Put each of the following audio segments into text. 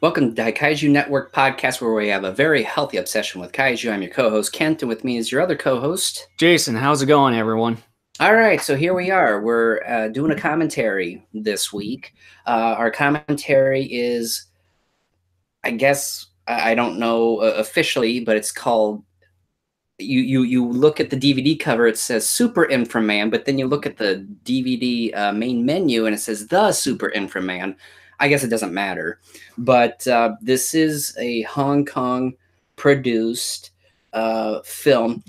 Welcome to the Kaiju Network podcast, where we have a very healthy obsession with Kaiju. I'm your co-host Kent, and with me is your other co-host. Jason, how's it going, everyone? All right, so here we are. We're doing a commentary this week. Our commentary is, I guess, I don't know officially, but it's called. You look at the DVD cover, it says Super Inframan, but then you look at the DVD main menu and it says The Super Inframan. I guess it doesn't matter. But this is a Hong Kong produced film.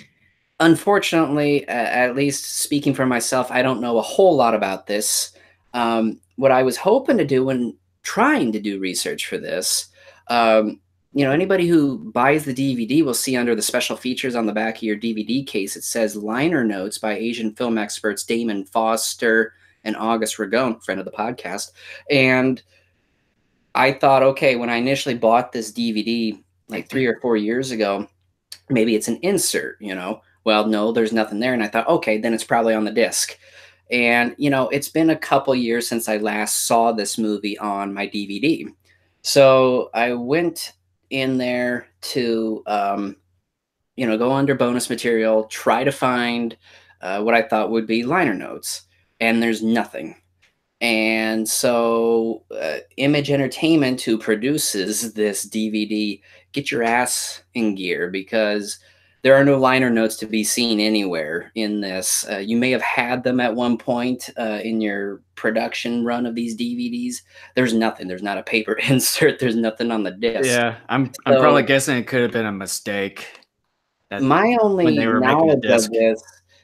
Unfortunately, at least speaking for myself, I don't know a whole lot about this. What I was hoping to do when trying to do research for this, anybody who buys the DVD will see under the special features on the back of your DVD case, it says liner notes by Asian film experts Damon Foster and August Ragone, friend of the podcast. And I thought, okay, when I initially bought this DVD like 3 or 4 years ago, maybe it's an insert, Well, no, there's nothing there. And I thought, okay, then it's probably on the disc. And, it's been a couple years since I last saw this movie on my DVD. So I went in there to, go under bonus material, try to find what I thought would be liner notes. And there's nothing. And so Image Entertainment, who produces this DVD, get your ass in gear, because there are no liner notes to be seen anywhere in this. You may have had them at one point in your production run of these DVDs. There's nothing. There's not a paper insert. There's nothing on the disc. Yeah, I'm probably guessing it could have been a mistake. My only knowledge of disc. this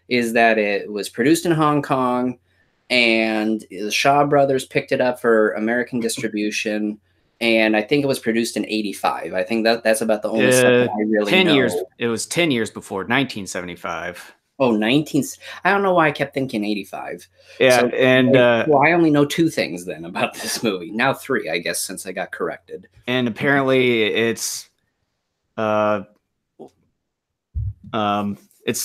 is that it was produced in Hong Kong, and the Shaw Brothers picked it up for American distribution. And I think it was produced in '85. I think that's about the only stuff that I really 10 know. Years. It was 10 years before 1975. Oh, 19. I don't know why I kept thinking 85. Yeah, so, and well, I only know two things then about this movie. Now three, I guess, since I got corrected. And apparently, it's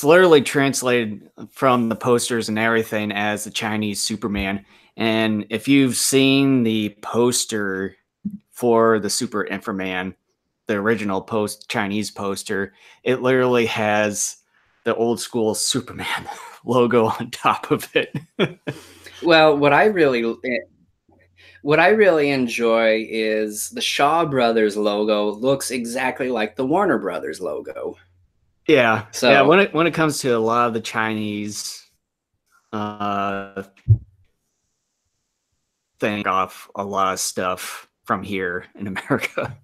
literally translated from the posters and everything as the Chinese Superman. And if you've seen the poster for the Super Inframan, the original Chinese poster, it literally has the old school Superman logo on top of it. Well, what I really enjoy is the Shaw Brothers logo looks exactly like the Warner Brothers logo. Yeah. So yeah, when it comes to a lot of the Chinese think off a lot of stuff from here in America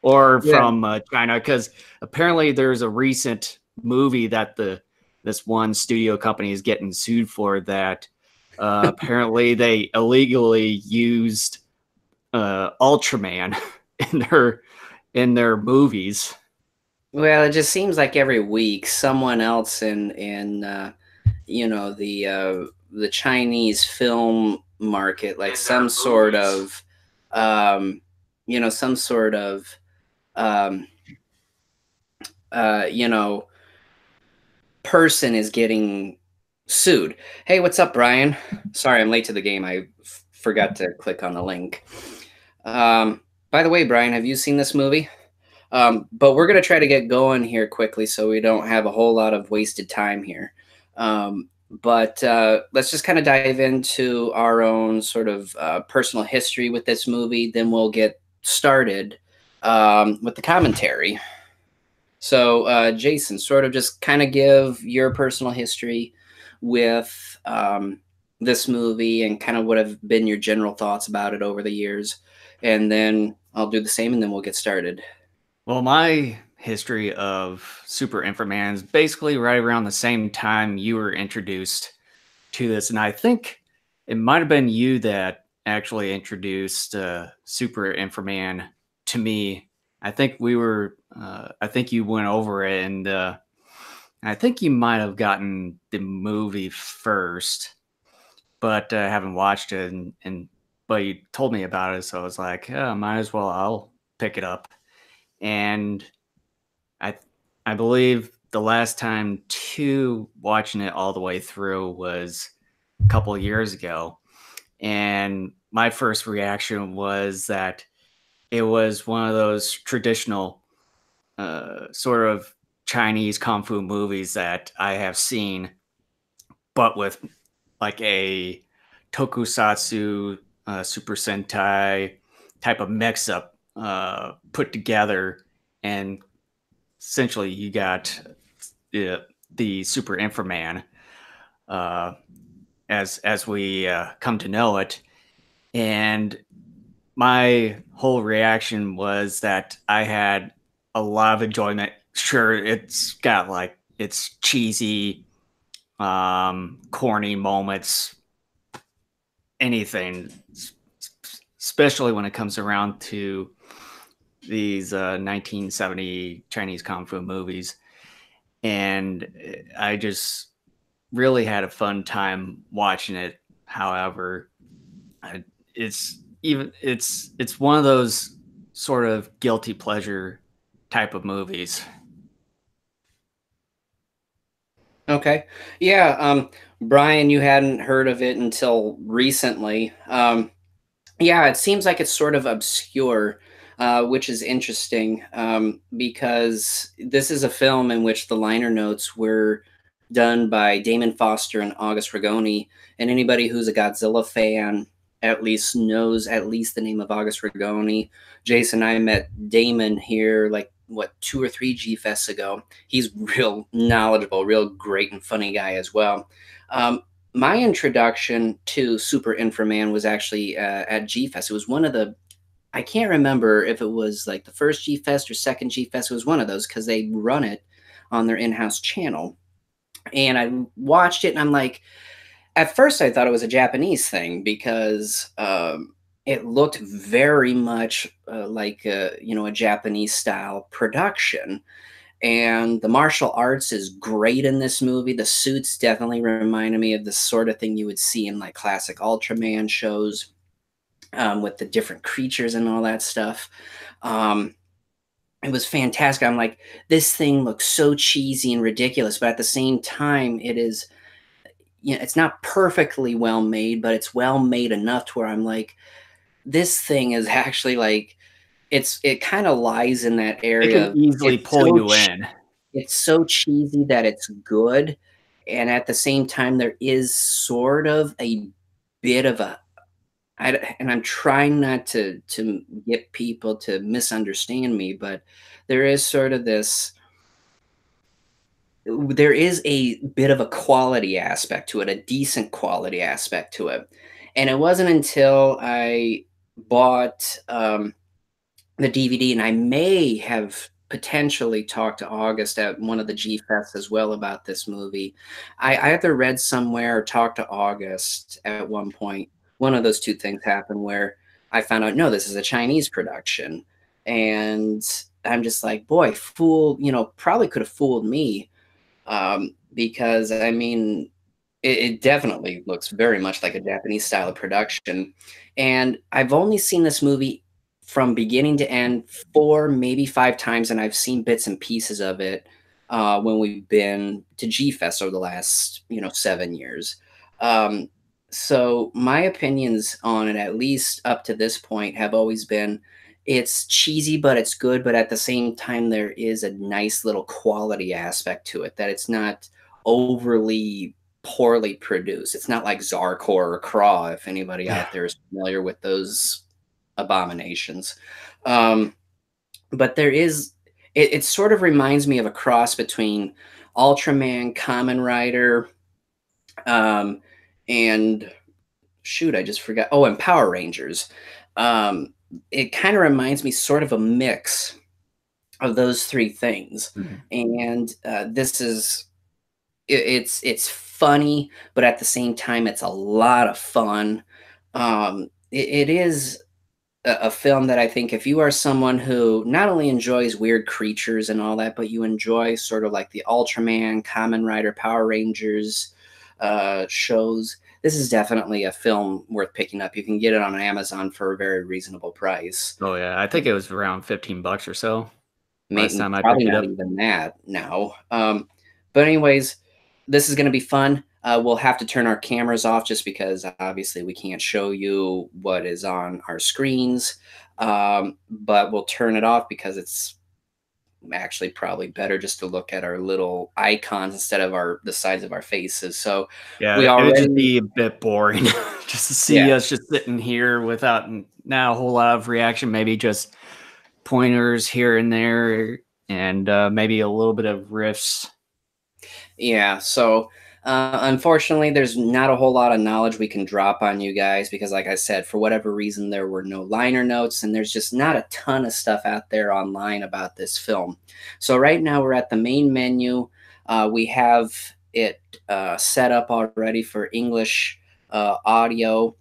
or from China, because apparently there's a recent movie that this one studio company is getting sued for, that apparently they illegally used Ultraman in their movies. Well, it just seems like every week someone else in the Chinese film market, like some sort of person is getting sued. Hey, what's up, Brian? Sorry, I'm late to the game. I forgot to click on the link. By the way, Brian, have you seen this movie? But we're going to try to get going here quickly so we don't have a whole lot of wasted time here. But let's just kind of dive into our own sort of personal history with this movie. Then we'll get started with the commentary. So, Jason, sort of just kind of give your personal history with this movie and kind of what have been your general thoughts about it over the years. And then I'll do the same, and then we'll get started. Well, my history of Super Inframan is basically right around the same time you were introduced to this. And I think it might have been you that actually introduced Super Inframan to me. I think I think you went over it, and I think you might have gotten the movie first, but I haven't watched it. But you told me about it, so I was like, oh, might as well, I'll pick it up. And I believe the last time watching it all the way through was a couple of years ago. And my first reaction was that it was one of those traditional sort of Chinese kung fu movies that I have seen, but with like a tokusatsu, Super Sentai type of mix up put together. And essentially, you got the Super Inframan uh, as we come to know it. And my whole reaction was that I had a lot of enjoyment. Sure, it's got like it's cheesy, corny moments, anything, especially when it comes around to these 1970 Chinese kung fu movies. And I just really had a fun time watching it. However, it's one of those sort of guilty pleasure type of movies. Okay. Yeah, Brian, you hadn't heard of it until recently. Yeah, it seems like it's sort of obscure, which is interesting, because this is a film in which the liner notes were done by Damon Foster and August Ragoni, and anybody who's a Godzilla fan at least knows at least the name of August Ragoni. Jason and I met Damon here like what 2 or 3 G Fests ago. He's real knowledgeable, real great and funny guy as well. My introduction to Super Inframan was actually at G Fest. It was one of the, I can't remember if it was like the first G Fest or second G Fest. It was one of those because they run it on their in-house channel. And I watched it and I'm like, at first I thought it was a Japanese thing because it looked very much like a Japanese style production. And the martial arts is great in this movie. The suits definitely reminded me of the sort of thing you would see in like classic Ultraman shows, with the different creatures and all that stuff. It was fantastic. I'm like, this thing looks so cheesy and ridiculous, but at the same time, it is, it's not perfectly well made, but it's well made enough to where I'm like, this thing is actually like, it kind of lies in that It area can of easily pull you in. it's so cheesy that it's good, and at the same time, there is sort of a bit of a and I'm trying not to get people to misunderstand me, but there is sort of this there is a bit of a quality aspect to it, a decent quality aspect to it. And it wasn't until I bought the DVD, and I may have potentially talked to August at one of the G Fests as well about this movie. I either read somewhere or talked to August at one point. One of those two things happened where I found out, no, this is a Chinese production. And I'm just like, boy, probably could have fooled me. Because I mean, it definitely looks very much like a Japanese style of production. And I've only seen this movie from beginning to end 4, maybe 5 times, and I've seen bits and pieces of it when we've been to G Fest over the last 7 years. So my opinions on it, at least up to this point, have always been it's cheesy, but it's good. But at the same time, there is a nice little quality aspect to it that it's not overly poorly produced. It's not like Zarkor or Craw, if anybody Yeah. out there is familiar with those abominations. But there is, it sort of reminds me of a cross between Ultraman, Kamen Rider, and shoot, I just forgot. Oh, and Power Rangers. It kind of reminds me sort of a mix of those 3 things. Mhm. And this is it's funny, but at the same time, it's a lot of fun. It is a film that I think if you are someone who not only enjoys weird creatures and all that, but you enjoy sort of like the Ultraman, Kamen Rider, Power Rangers shows, this is definitely a film worth picking up. You can get it on Amazon for a very reasonable price. Oh yeah, I think it was around $15 or so last time I Probably picked it not up. even that now. But anyways, this is going to be fun. We'll have to turn our cameras off just because obviously we can't show you what is on our screens. But we'll turn it off because it's actually probably better just to look at our little icons instead of the sides of our faces. So we Yeah, it would just already, be a bit boring just to yeah, see us just sitting here without now a whole lot of reaction. Maybe just pointers here and there, and maybe a little bit of riffs. yeah. So unfortunately, there's not a whole lot of knowledge we can drop on you guys because, like I said, for whatever reason, there were no liner notes, and there's just not a ton of stuff out there online about this film. So right now we're at the main menu. We have it set up already for English audio,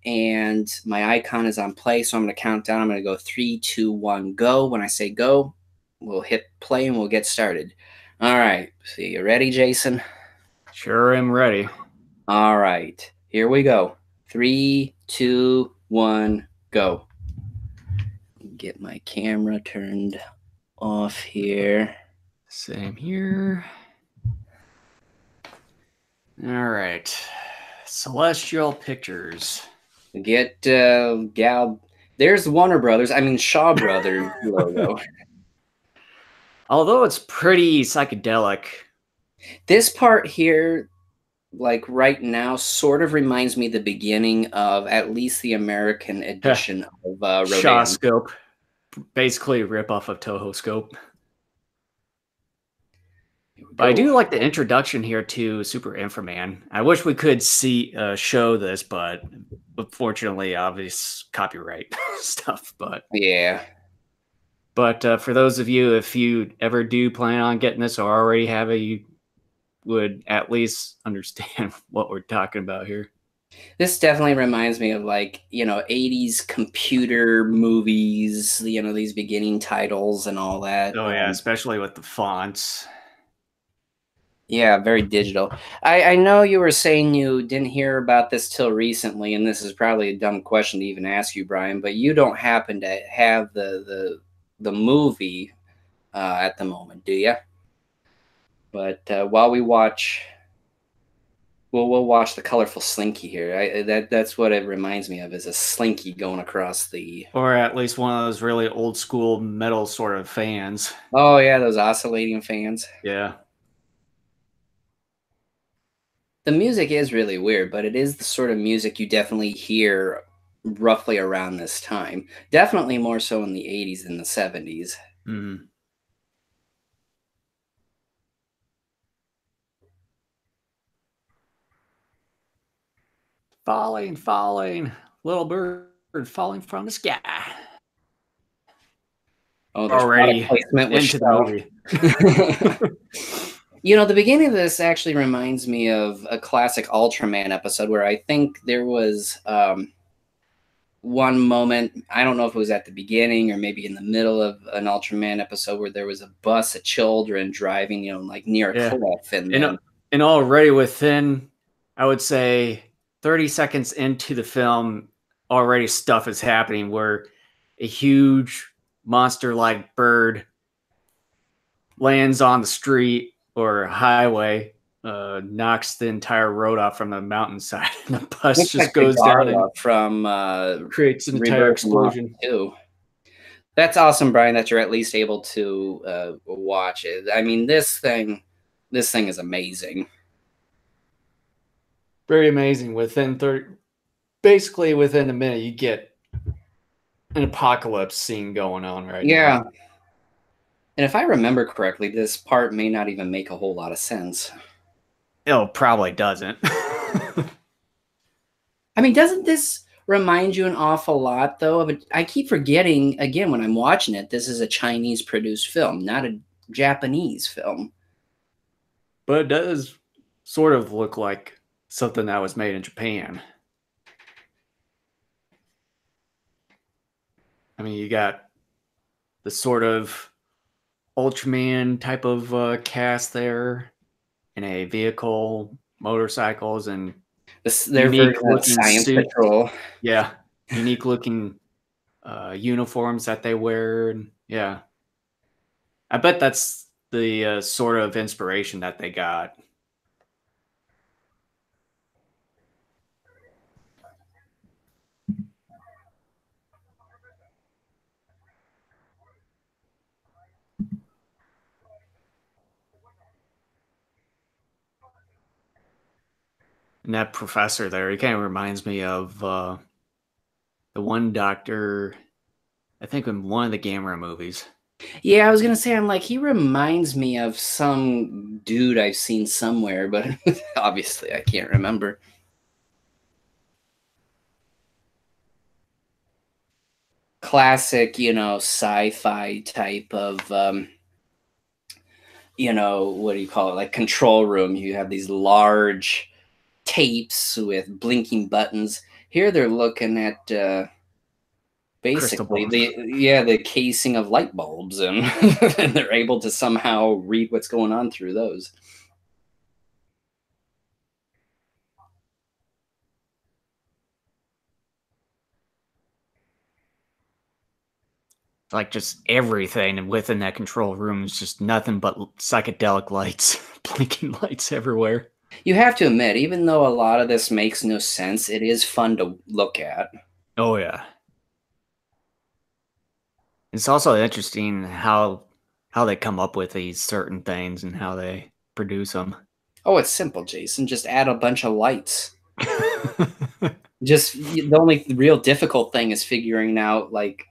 and my icon is on play. So I'm going to count down. I'm going to go 3, 2, 1, go. When I say go, we'll hit play and we'll get started. All right. So you ready, Jason? Sure, am ready. All right. Here we go. 3, 2, 1, go. Get my camera turned off here. Same here. All right. Celestial Pictures. Get Gal. There's Warner Brothers. I mean Shaw Brothers logo. Although it's pretty psychedelic. This part here, like right now, sort of reminds me the beginning of at least the American edition of Shaw Rodan. Scope. Basically a ripoff of Toho Scope. But I do like the introduction here to Super Inframan. I wish we could see show this, but unfortunately, obvious copyright stuff. But Yeah. for those of you, if you ever do plan on getting this or already have it, you would at least understand what we're talking about here. This definitely reminds me of like, 80s computer movies, these beginning titles and all that. Oh yeah, especially with the fonts. Yeah, very digital. I know you were saying you didn't hear about this till recently, and this is probably a dumb question to even ask you, Brian, but you don't happen to have the movie at the moment, do you? But while we watch, we'll watch the colorful slinky here. That's what it reminds me of, is a slinky going across the. Or at least one of those really old school metal sort of fans. Oh yeah, those oscillating fans. Yeah. The music is really weird, but it is the sort of music you definitely hear roughly around this time. Definitely more so in the 80s than the 70s. Mm-hmm. Falling, falling, little bird falling from the sky. Oh, there's Already product placement with into the movie. The beginning of this actually reminds me of a classic Ultraman episode where I think there was one moment, I don't know if it was at the beginning or maybe in the middle of an Ultraman episode, where there was a bus of children driving, like near a cliff. And already within, I would say, 30 seconds into the film, already stuff is happening where a huge monster-like bird lands on the street or highway, knocks the entire road off from the mountainside, and the bus just like goes down and creates an entire explosion. Too. That's awesome, Brian, that you're at least able to watch it. I mean, this thing is amazing. Very amazing. Basically within a minute, you get an apocalypse scene going on right now. Yeah. And if I remember correctly, this part may not even make a whole lot of sense. It probably doesn't. I mean, doesn't this remind you an awful lot, though? But I keep forgetting, again, when I'm watching it, this is a Chinese-produced film, not a Japanese film. But it does sort of look like something that was made in Japan. I mean, you got the sort of Ultraman type of cast there in a vehicle, motorcycles, and Their unique version of looking Science suit. Patrol. Yeah, unique looking uniforms that they wear. And yeah, I bet that's the sort of inspiration that they got. And that professor there, he kind of reminds me of the one doctor, I think in one of the Gamera movies. Yeah, I was gonna say, I'm like, he reminds me of some dude I've seen somewhere, but obviously I can't remember. Classic, sci-fi type of, what do you call it? Like control room. You have these large tapes with blinking buttons. Here they're looking at Crystal basically balls. the casing of light bulbs, and, and they're able to somehow read what's going on through those. Like just everything within that control room is just nothing but psychedelic lights, blinking lights everywhere. You have to admit, even though a lot of this makes no sense, it is fun to look at. Oh yeah. It's also interesting how they come up with these certain things and how they produce them. Oh, it's simple, Jason. Just add a bunch of lights. Just the only real difficult thing is figuring out like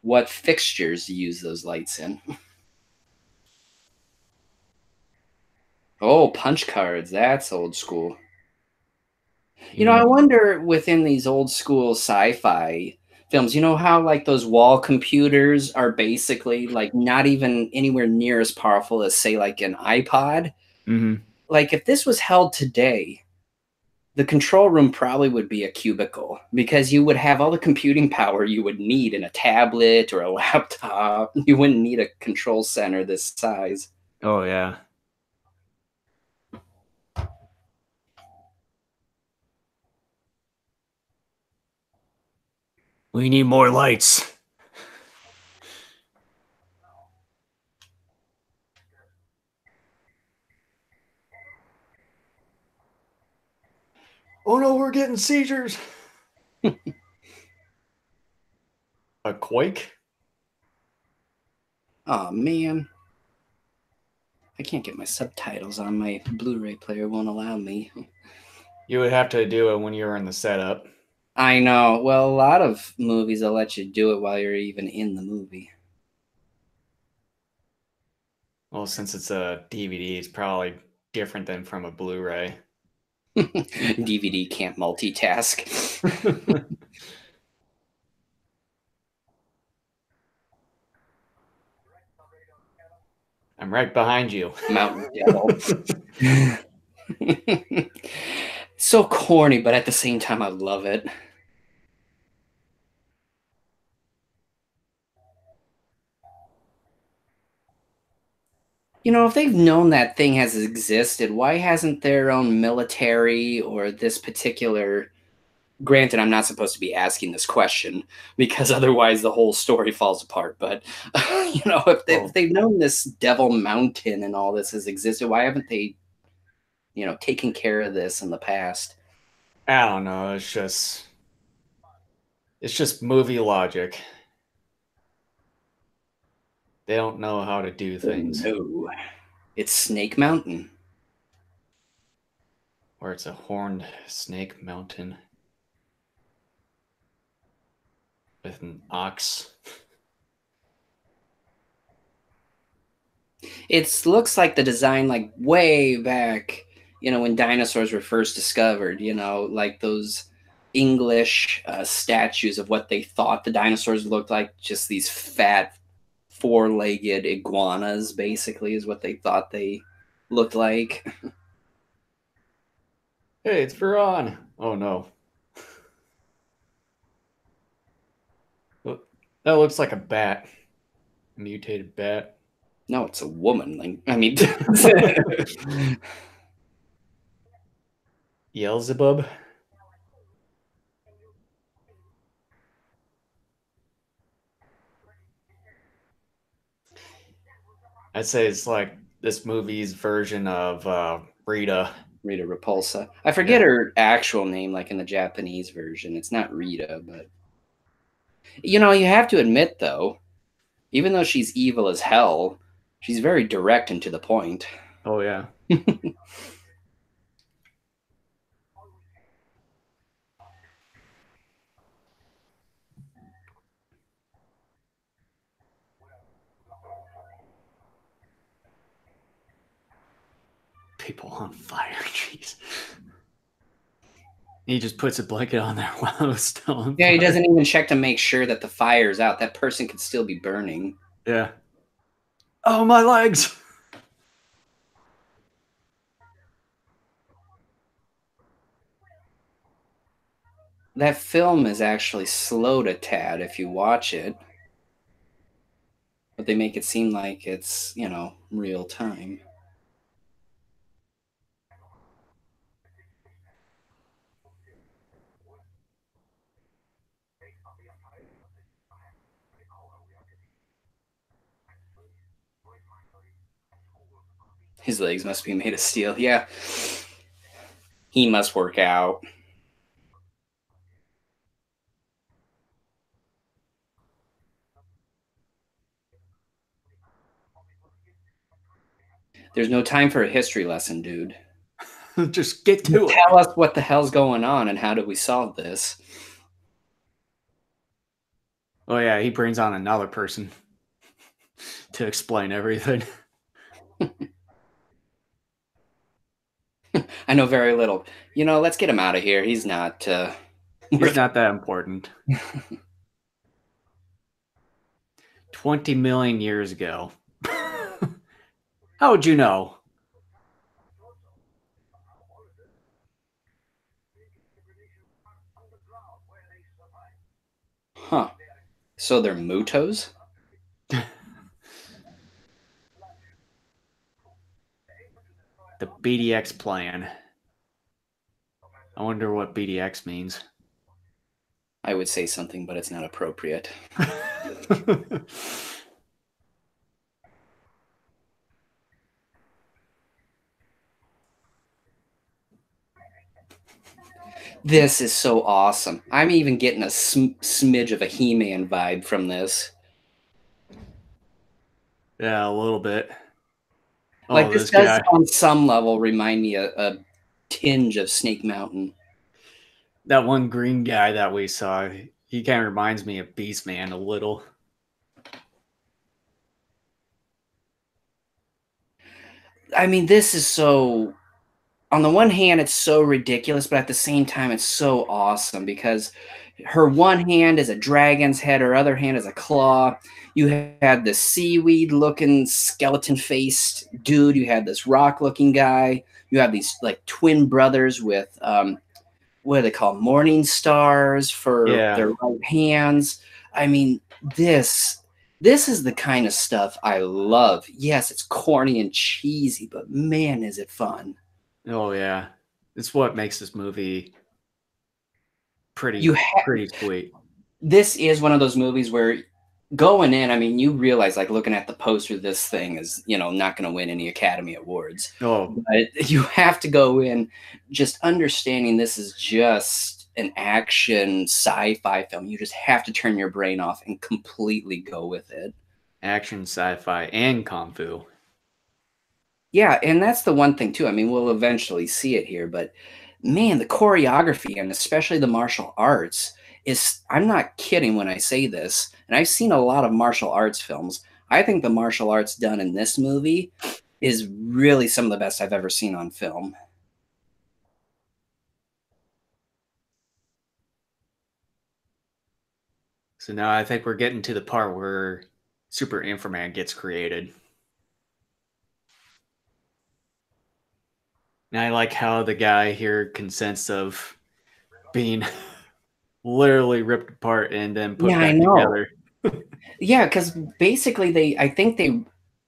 what fixtures to use those lights in. Oh, punch cards. That's old school. I wonder within these old school sci-fi films, how like those wall computers are basically like not even anywhere near as powerful as say like an iPod. Mm-hmm. Like if this was held today, the control room probably would be a cubicle because you would have all the computing power you would need in a tablet or a laptop. You wouldn't need a control center this size. Oh yeah. We need more lights. Oh no, we're getting seizures. A quake? Oh man, I can't get my subtitles on my Blu-ray player. Won't allow me. You would have to do it when you were in the setup. I know. Well, a lot of movies will let you do it while you're even in the movie. Well, since it's a DVD, it's probably different than from a Blu-ray. DVD can't multitask. I'm right behind you. Mountain Devil. So corny, but at the same time, I love it. If they've known that thing has existed, why hasn't their own military or this particular. Granted, I'm not supposed to be asking this question because otherwise the whole story falls apart. But, if Well, they've known this Devil Mountain and all this has existed, why haven't they, taken care of this in the past? I don't know. It's just movie logic. They don't know how to do Oh, things, no. It's Snake Mountain. or it's a horned snake mountain with an ox. It looks like the design, like way back, when dinosaurs were first discovered. Like those English statues of what they thought the dinosaurs looked like. Just these fat, four-legged iguanas, basically, is what they thought they looked like. Hey, it's Veron. Oh no. That looks like a bat. A mutated bat. No, it's a woman. Like, I mean, Beelzebub? I'd say it's like this movie's version of Rita. Rita Repulsa. I forget Yeah. her actual name, like in the Japanese version. It's not Rita, but you have to admit though, even though she's evil as hell, she's very direct and to the point. Oh yeah. people on fire. Jeez. He just puts a blanket on there while it's still on Yeah, he fire. doesn't even check to make sure that the fire's out. That person could still be burning. Yeah. Oh, my legs! That film is actually slowed a tad if you watch it. But they make it seem like it's, real time. His legs must be made of steel. Yeah. He must work out. There's no time for a history lesson, dude. Just get to it. Tell us what the hell's going on and how do we solve this? Oh, yeah, he brings on another person to explain everything. I know very little. Let's get him out of here. He's not. He's not that important. 20 million years ago. How would you know? Huh. So they're Mutos? The BDX plan. I wonder what BDX means. I would say something, but it's not appropriate. This is so awesome. I'm even getting a smidge of a He-Man vibe from this. Yeah, a little bit. Like, Oh, this this does, guy. on some level, remind me a tinge of Snake Mountain. That one green guy that we saw, he kind of reminds me of Beastman a little. I mean, this is so... On the one hand, it's so ridiculous, but at the same time, it's so awesome because her one hand is a dragon's head, her other hand is a claw. You had the seaweed-looking, skeleton-faced dude. You had this rock-looking guy. You have these like twin brothers with what do they call morning stars for Yeah. their right hands. I mean, this is the kind of stuff I love. Yes, it's corny and cheesy, but man, is it fun. Oh, yeah. It's what makes this movie You pretty sweet. This is one of those movies where going in, I mean, you realize, like, looking at the poster, this thing is, not going to win any Academy Awards. Oh, But you have to go in just understanding this is just an action sci-fi film. You just have to turn your brain off and completely go with it. action, sci-fi, and kung fu. Yeah, and that's the one thing too. I mean, we'll eventually see it here, but man, the choreography and especially the martial arts is, I'm not kidding when I say this, and I've seen a lot of martial arts films. I think the martial arts done in this movie is really some of the best I've ever seen on film. So now I think we're getting to the part where Super Inframan gets created. And I like how the guy here consents of being literally ripped apart and then put Yeah, I back know. together. Yeah, because basically I think they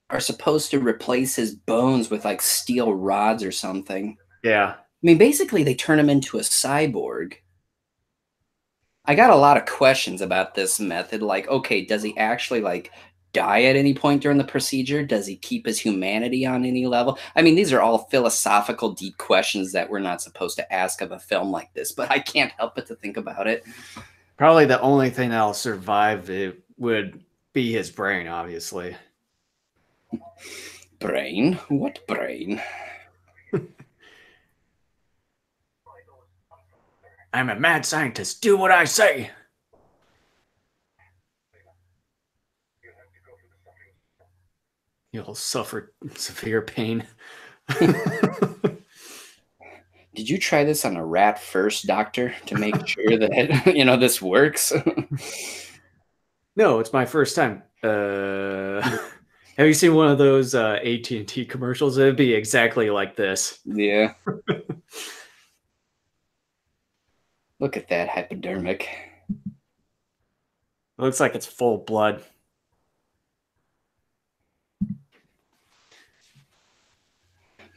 are supposed to replace his bones with like steel rods or something. Yeah. I mean, basically they turn him into a cyborg. I got a lot of questions about this method. Like, okay, does he actually like die at any point during the procedure? Does he keep his humanity on any level? I mean, these are all philosophical, deep questions that we're not supposed to ask of a film like this, but I can't help but to think about it. Probably the only thing that'll survive it would be his brain, obviously. Brain? What brain? I'm a mad scientist. Do what I say. You'll suffer severe pain. Did you try this on a rat first, doctor, to make sure that this works? No, it's my first time. Have you seen one of those AT&T commercials? It'd be exactly like this. Yeah. Look at that hypodermic. It looks like it's full blood.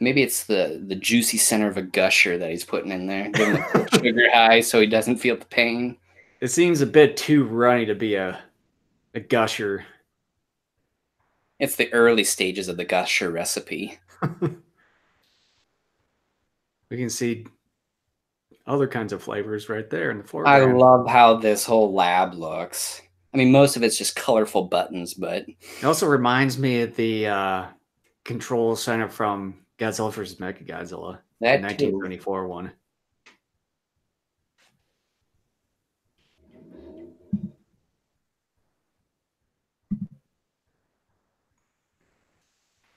Maybe it's the juicy center of a gusher that he's putting in there, giving him sugar high so he doesn't feel the pain. It seems a bit too runny to be a gusher. It's the early stages of the gusher recipe. We can see other kinds of flavors right there in the I foreground. love how this whole lab looks. I mean, most of it's just colorful buttons, but It also reminds me of the control center from Godzilla vs. Mechagodzilla, the that too. 1974 one.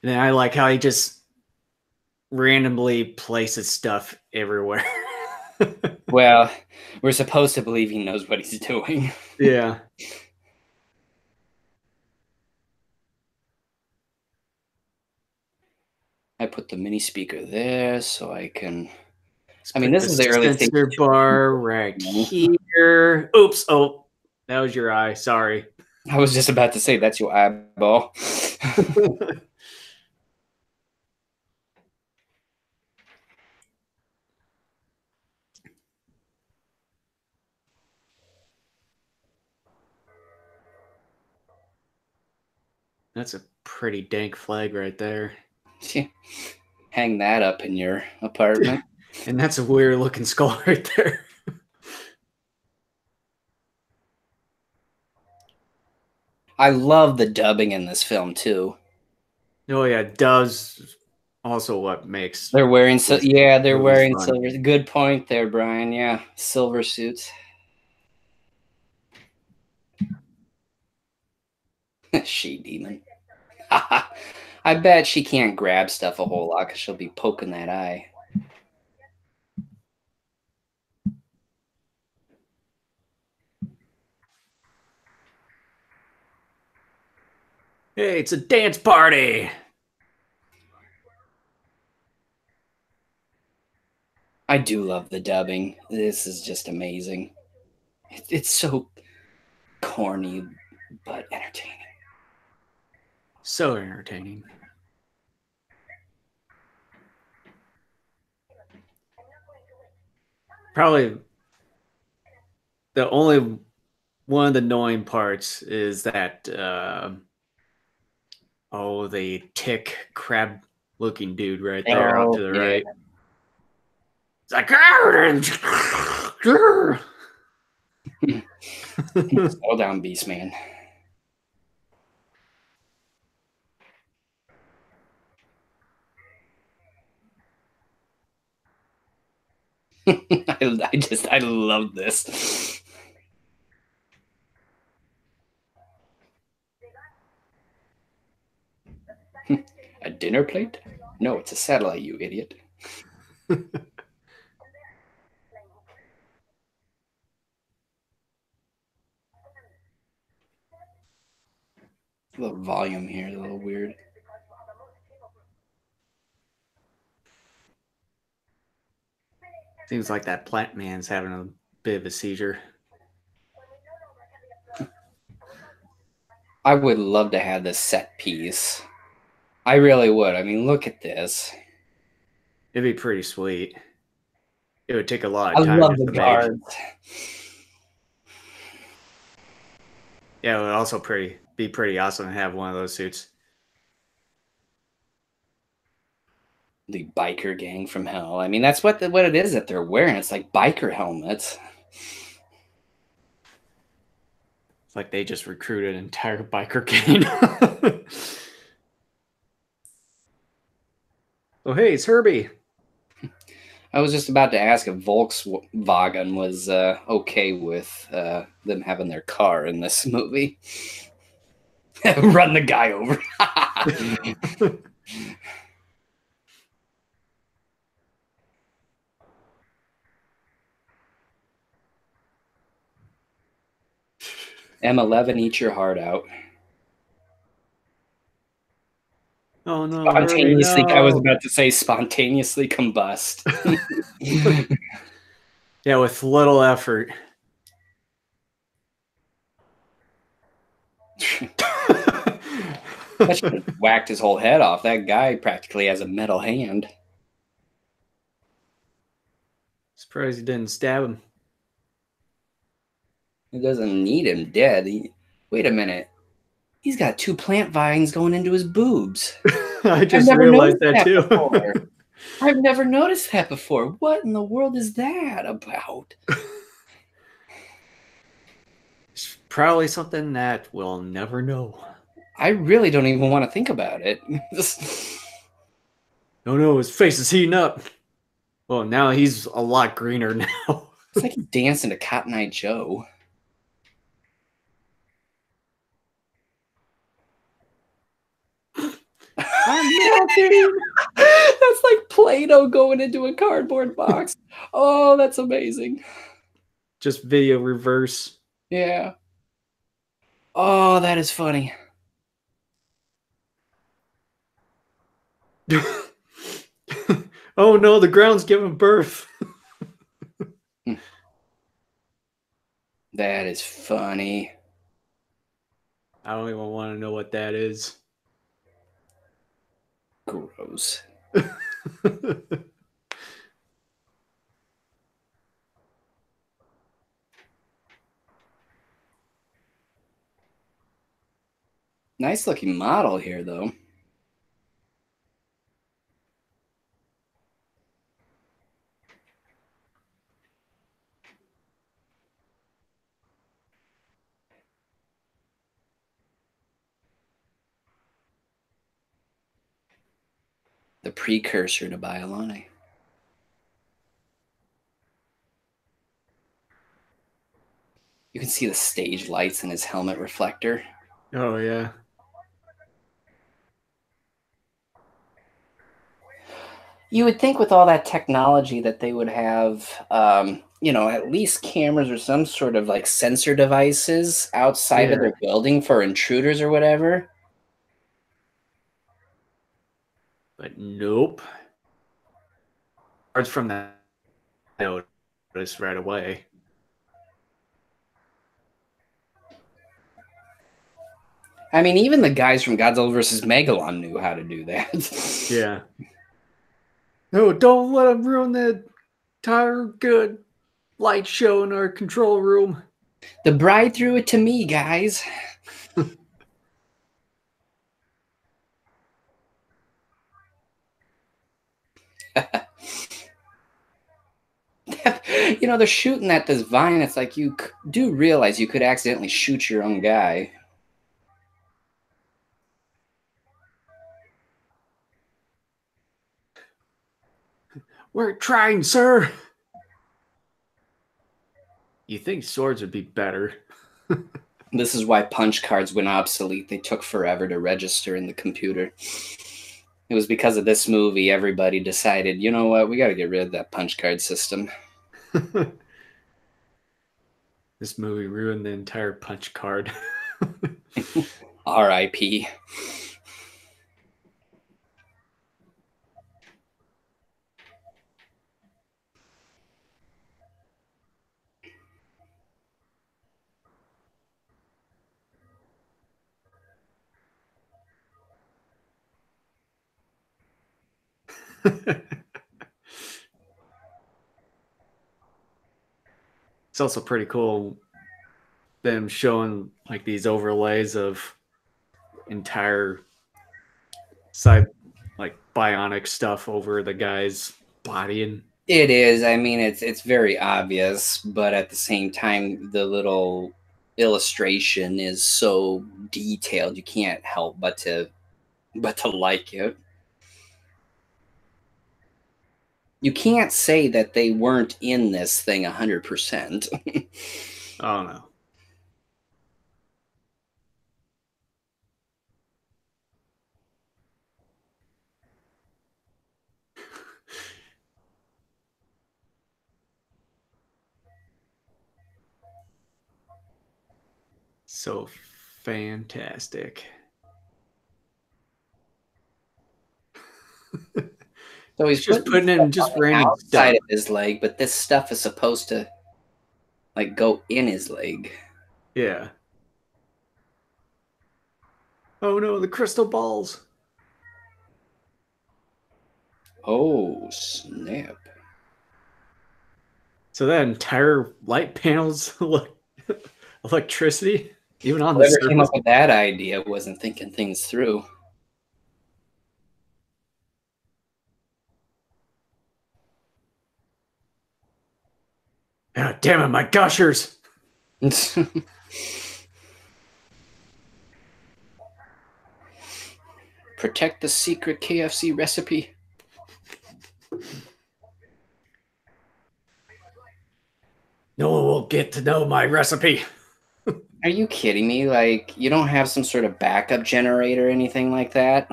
And then I like how he just randomly places stuff everywhere. Well, we're supposed to believe he knows what he's doing. Yeah. I put the mini speaker there so I can. Let's I mean, put this is the early stage. sensor bar right here. Oops. Oh, that was your eye. Sorry. I was just about to say that's your eyeball. That's a pretty dank flag right there. Hang that up in your apartment. And that's a weird looking skull right there. I love the dubbing in this film too. Oh yeah, does also what makes they're wearing they're wearing fun. silver. Good point there, Brian. Yeah, silver suits. She demon. I bet she can't grab stuff a whole lot because she'll be poking that eye. Hey, it's a dance party. I do love the dubbing. This is just amazing. It's so corny, but entertaining. So entertaining. Probably the only one of the annoying parts is that the tick crab looking dude right there out to the right. It's like slow down, Beast Man. I love this. A dinner plate? No, it's a satellite, you idiot. A little volume here, a little weird. Seems like that plant man's having a bit of a seizure. I would love to have this set piece. I really would. I mean, look at this. It'd be pretty sweet. It would take a lot of time. I love the guards. Yeah, it would also be pretty awesome to have one of those suits. The biker gang from hell. I mean, that's what it is that they're wearing. It's like biker helmets. It's like they just recruited an entire biker gang. Oh, hey, it's Herbie. I was just about to ask if Volkswagen was okay with them having their car in this movie. Run the guy over. M11, eat your heart out. Oh no, hurry, Spontaneously, I was no. about to say spontaneously combust. Yeah, with little effort. That should have whacked his whole head off. That guy practically has a metal hand. Surprised he didn't stab him. He doesn't need him dead. Wait a minute. He's got two plant vines going into his boobs. I I've just never realized noticed that that too. before. I've never noticed that before. What in the world is that about? It's probably something that we'll never know. I really don't even want to think about it. Oh no, his face is heating up. Well, now he's a lot greener now. It's like he's dancing to Cotton Eye Joe. I'm melting. That's like Play-Doh going into a cardboard box. Oh, that's amazing. Just video reverse. Yeah. Oh, that is funny. Oh no, the ground's giving birth. That is funny. I don't even want to know what that is. Gross. Nice looking model here, though. The precursor to Biolani. You can see the stage lights in his helmet reflector. Oh yeah. You would think with all that technology that they would have, at least cameras or some sort of like sensor devices outside of Yeah. their building for intruders or whatever. But nope. Cards from that notice right away. I mean, even the guys from Godzilla vs. Megalon knew how to do that. Yeah. No, don't let him ruin the entire good light show in our control room. The bride threw it to me, guys. They're shooting at this vine. It's like you do realize you could accidentally shoot your own guy. We're trying, sir. You think swords would be better? This is why punch cards went obsolete. They took forever to register in the computer. It was because of this movie everybody decided, you know what, we got to get rid of that punch card system. This movie ruined the entire punch card. R.I.P. It's also pretty cool them showing like these overlays of entire side like bionic stuff over the guy's body. And It is. I mean, it's very obvious, but at the same time, the little illustration is so detailed you can't help but to like it. You can't say that they weren't in this thing 100%. oh no. So fantastic. So he's He's just putting putting in stuff on just the random outside stuff. of his leg, but this stuff is supposed to like go in his leg. Yeah. Oh no, the crystal balls. Oh, snap. So that entire light panel's electricity, even on the Whoever came surface. up with that idea wasn't thinking things through. Ah, damn it, my gushers. Protect the secret KFC recipe. No one will get to know my recipe. Are you kidding me? Like, you don't have some sort of backup generator or anything like that?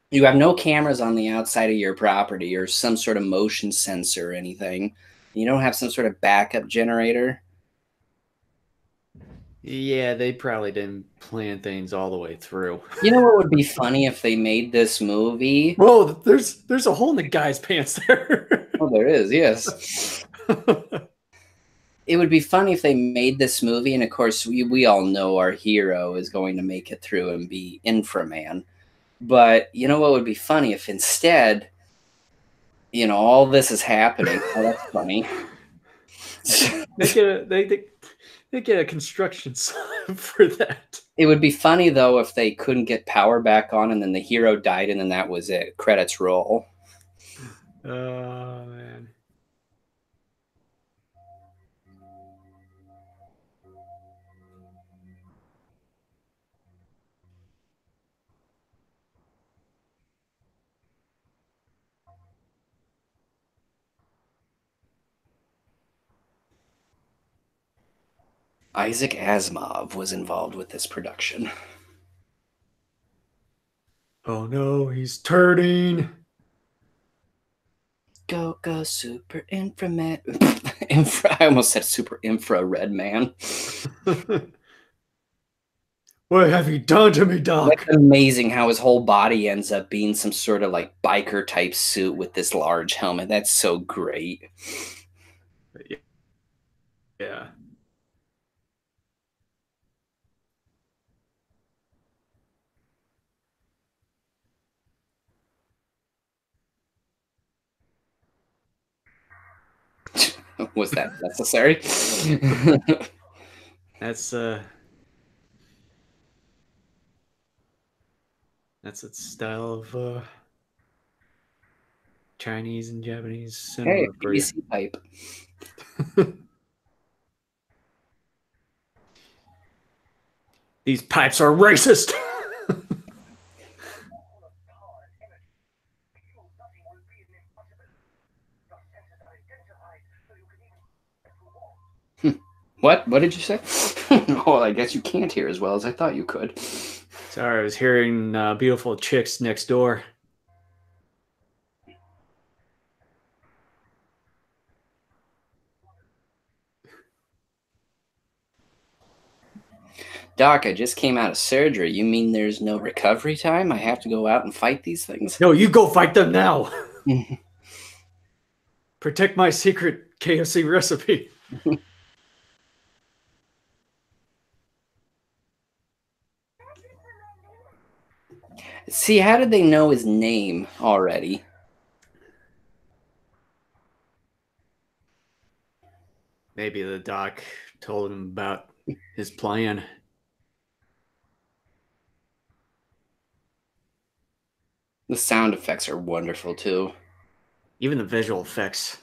You have no cameras on the outside of your property or some sort of motion sensor or anything. You don't have some sort of backup generator. Yeah, they probably didn't plan things all the way through. You know what would be funny if they made this movie? Whoa, there's a hole in the guy's pants there. Oh, there is, yes. It would be funny if they made this movie, and of course, we all know our hero is going to make it through and be Inframan. But you know what would be funny if instead, all this is happening. Oh, that's funny. they get a construction sign for that. It would be funny though if they couldn't get power back on, and then the hero died, and then that was it. Credits roll. Oh man. Isaac Asimov was involved with this production. Oh no, he's turning. Go go super infrared. I almost said super infrared man. What have you done to me, That's Doc? amazing how his whole body ends up being some sort of like biker type suit with this large helmet. That's so great. Yeah. Was that necessary? That's that's a style of Chinese and Japanese Hey, cinema for you. PVC pipe. These pipes are racist. What? What did you say? Oh, I guess you can't hear as well as I thought you could. Sorry, I was hearing beautiful chicks next door. Doc, I just came out of surgery. You mean there's no recovery time? I have to go out and fight these things? No, you go fight them now. Protect my secret KFC recipe. See, how did they know his name already? Maybe the doc told him about his plan. The sound effects are wonderful too. Even the visual effects.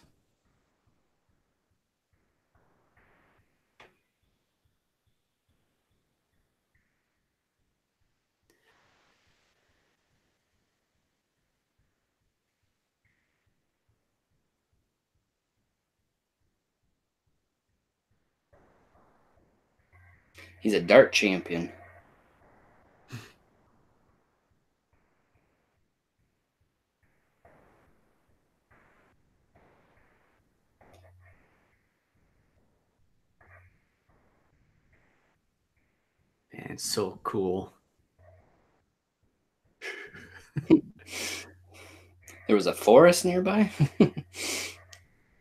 He's a dart champion. It's so cool. There was a forest nearby?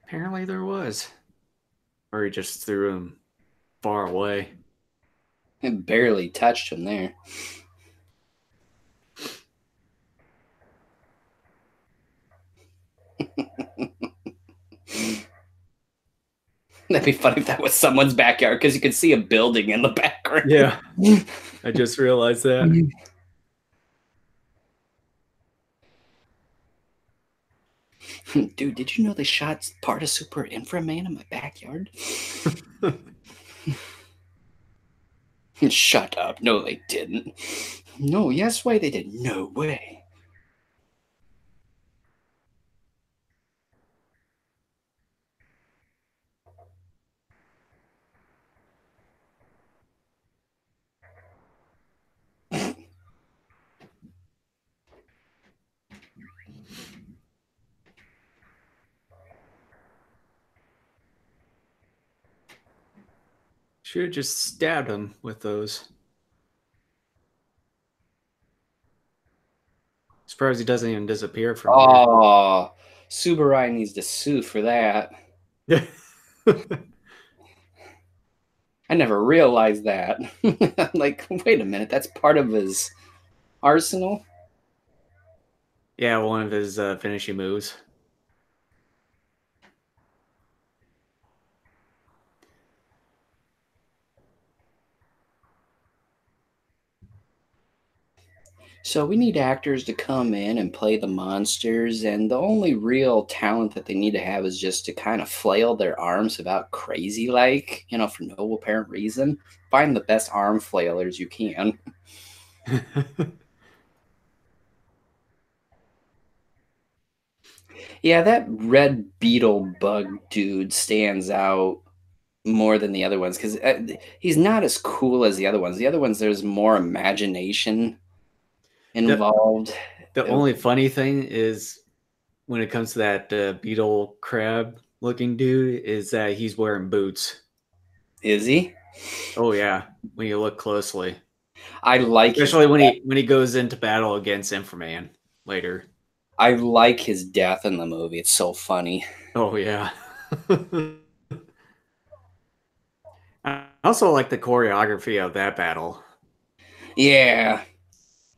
Apparently there was. Or he just threw him far away. It barely touched him there. That'd be funny if that was someone's backyard, because you could see a building in the background. Yeah. I just realized that. Dude, did you know they shot part of Super Inframan in my backyard? Shut up. No, they didn't. No, yes way they did. No way. Should have just stabbed him with those. Surprised he doesn't even disappear from Oh, Subarai needs to sue for that. here. I never realized that. I'm like, wait a minute, that's part of his arsenal? Yeah, one of his finishing moves. So we need actors to come in and play the monsters, and the only real talent that they need to have is just to kind of flail their arms about crazy like, for no apparent reason. Find the best arm flailers you can. Yeah, that red beetle bug dude stands out more than the other ones because he's not as cool as the other ones. The other ones, there's more imagination the, involved. the only funny thing is when it comes to that beetle crab looking dude is that he's wearing boots. Is he? Oh yeah, when you look closely. I like Especially when he goes into battle against Inframan later. I like his death in the movie. It's so funny. Oh yeah. I also like the choreography of that battle. Yeah,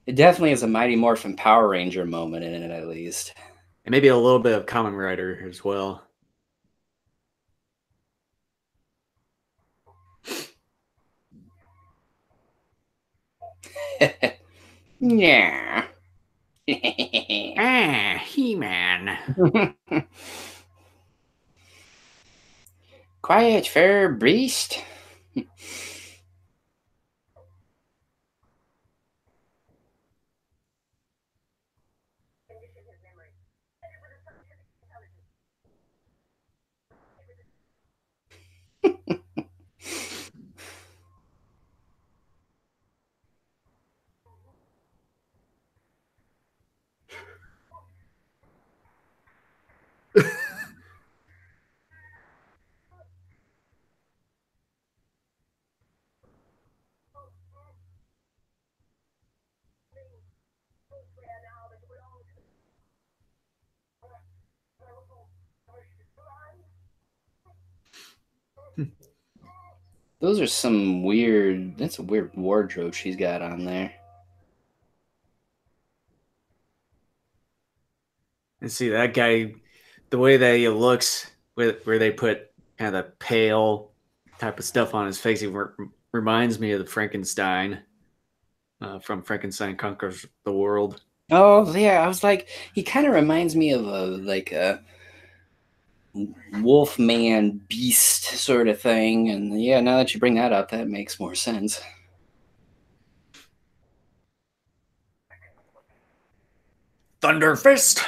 it definitely is a Mighty Morphin Power Ranger moment in it, at least. And maybe a little bit of Kamen Rider as well. Yeah. He-Man. Quiet, fair beast. Those are some weird. That's a weird wardrobe she's got on there. And see that guy, the way that he looks, where they put kind of the pale type of stuff on his face, he reminds me of the Frankenstein from Frankenstein Conquers the World. Oh yeah, I was like, he kind of reminds me of a Wolfman beast sort of thing. And yeah, now that you bring that up, that makes more sense. Thunder Fist.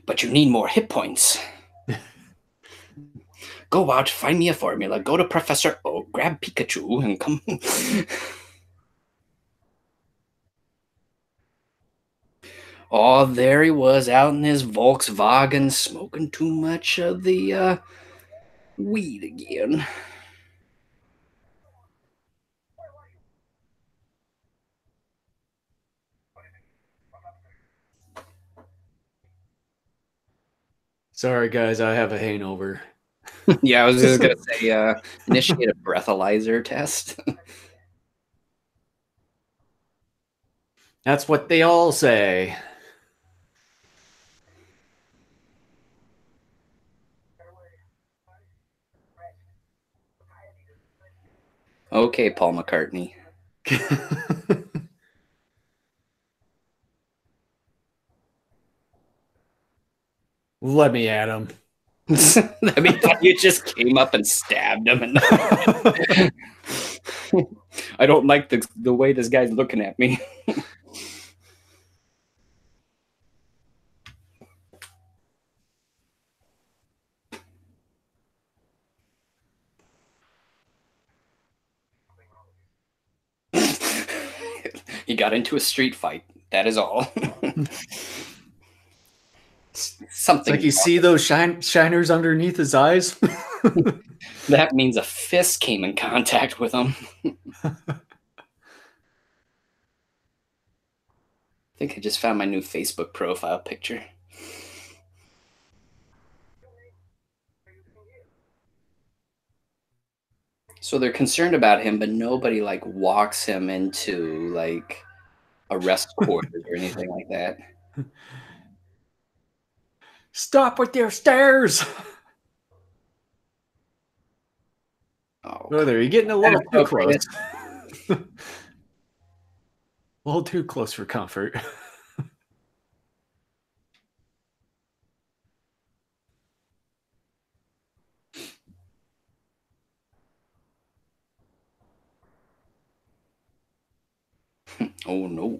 But you need more hit points. Go out, find me a formula, go to Professor O, grab Pikachu, and come. Oh, there he was out in his Volkswagen smoking too much of the weed again. Sorry, guys, I have a hangover. Yeah, I was just gonna say, initiate a breathalyzer test. That's what they all say. Okay, Paul McCartney. Let me at him. I mean, you just came up and stabbed him, and I don't like the way this guy's looking at me. He got into a street fight. That is all. Something. It's like you see those shiners underneath his eyes. That means a fist came in contact with him. I think I just found my new Facebook profile picture. So they're concerned about him, but nobody like walks him into like arrest quarters or anything like that. Stop with your stairs. Oh, there, you're getting a little too close. A little too close for comfort. Oh no.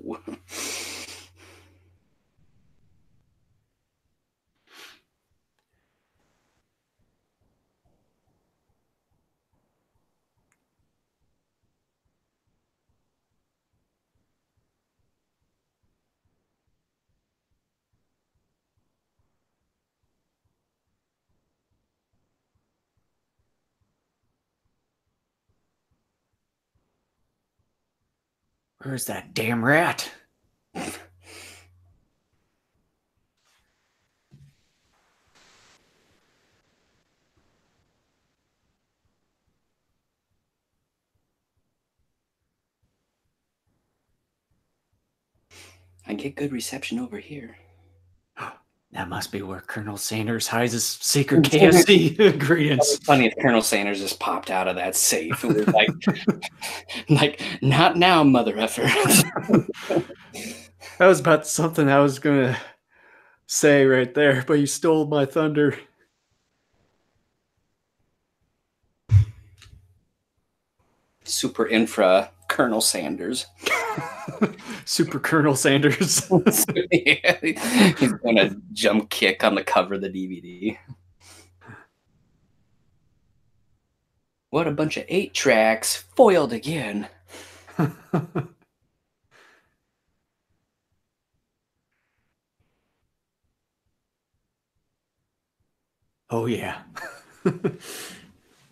Where's that damn rat? I get good reception over here. That must be where Colonel Sanders hides his secret KFC ingredients. It's funny if Colonel Sanders just popped out of that safe and was like, not now, mother effer. That was about something I was gonna say right there, but you stole my thunder. Super infra Colonel Sanders. Super Colonel Sanders. Yeah, he's gonna jump kick on the cover of the DVD. What a bunch of 8-tracks, foiled again. Oh yeah.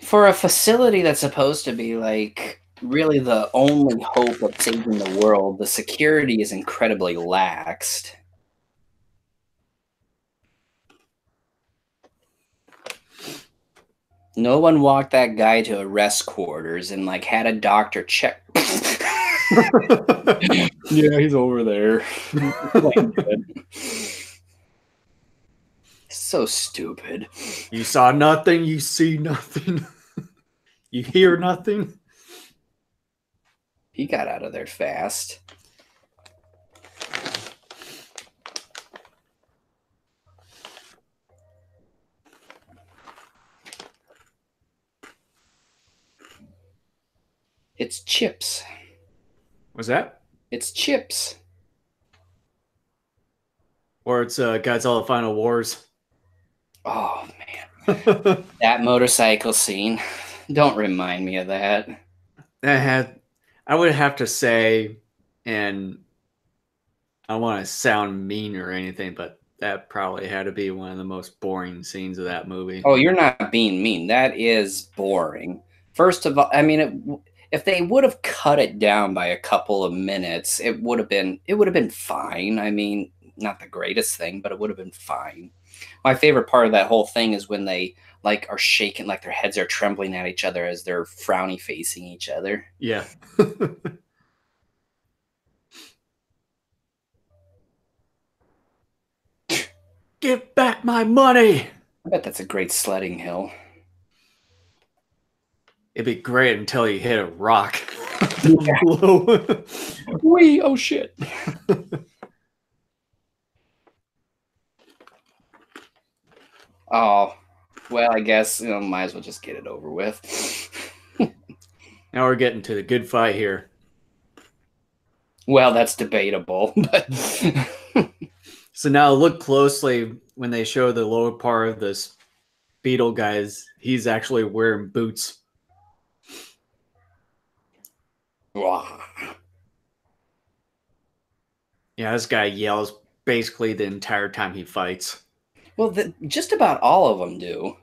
For a facility that's supposed to be like really the only hope of saving the world, the security is incredibly laxed. No one walked that guy to arrest quarters and like had a doctor check. Yeah, he's over there. So stupid. You saw nothing, you see nothing. You hear nothing. He got out of there fast. It's Chips. Was that? It's Chips. Or it's Godzilla Final Wars. Oh, man. That motorcycle scene. Don't remind me of that. I would have to say, and I don't want to sound mean or anything, but that probably had to be one of the most boring scenes of that movie. Oh, you're not being mean. That is boring. First of all, I mean, if they would have cut it down by a couple of minutes, it would have been fine. I mean, not the greatest thing, but it would have been fine. My favorite part of that whole thing is when they like are shaking, like their heads are trembling at each other as they're frowny facing each other. Yeah. Give back my money. I bet that's a great sledding hill. It'd be great until you hit a rock. Yeah. Wee, oh shit. Oh, well, I guess might as well just get it over with. Now we're getting to the good fight here. Well, that's debatable, but So now look closely when they show the lower part of this beetle guys. He's actually wearing boots. Yeah, this guy yells basically the entire time he fights. well, just about all of them do.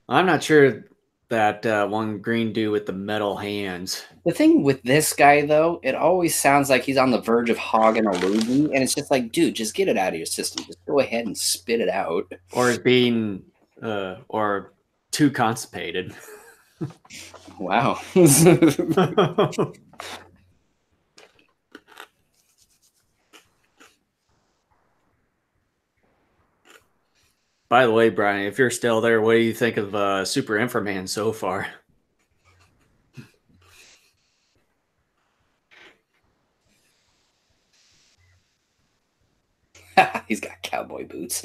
I'm not sure that one green dude with the metal hands. The thing with this guy, though, it always sounds like he's on the verge of hogging a loogie, and it's just like, dude, just get it out of your system. Just go ahead and spit it out. Or is being or too constipated. Wow. By the way, Brian, if you're still there, what do you think of Super Inframan so far? He's got cowboy boots.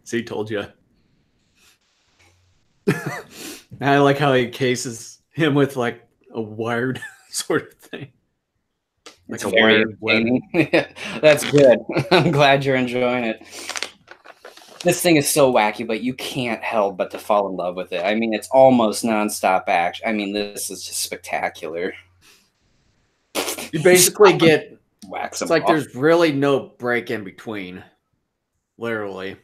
See, told you. I like how he cases him with like a wired sort of thing. Like a wired web. That's good. I'm glad you're enjoying it. This thing is so wacky, but you can't help but to fall in love with it. I mean, it's almost nonstop action. I mean, this is just spectacular. You basically get wax. It's like there's really no break in between. Literally.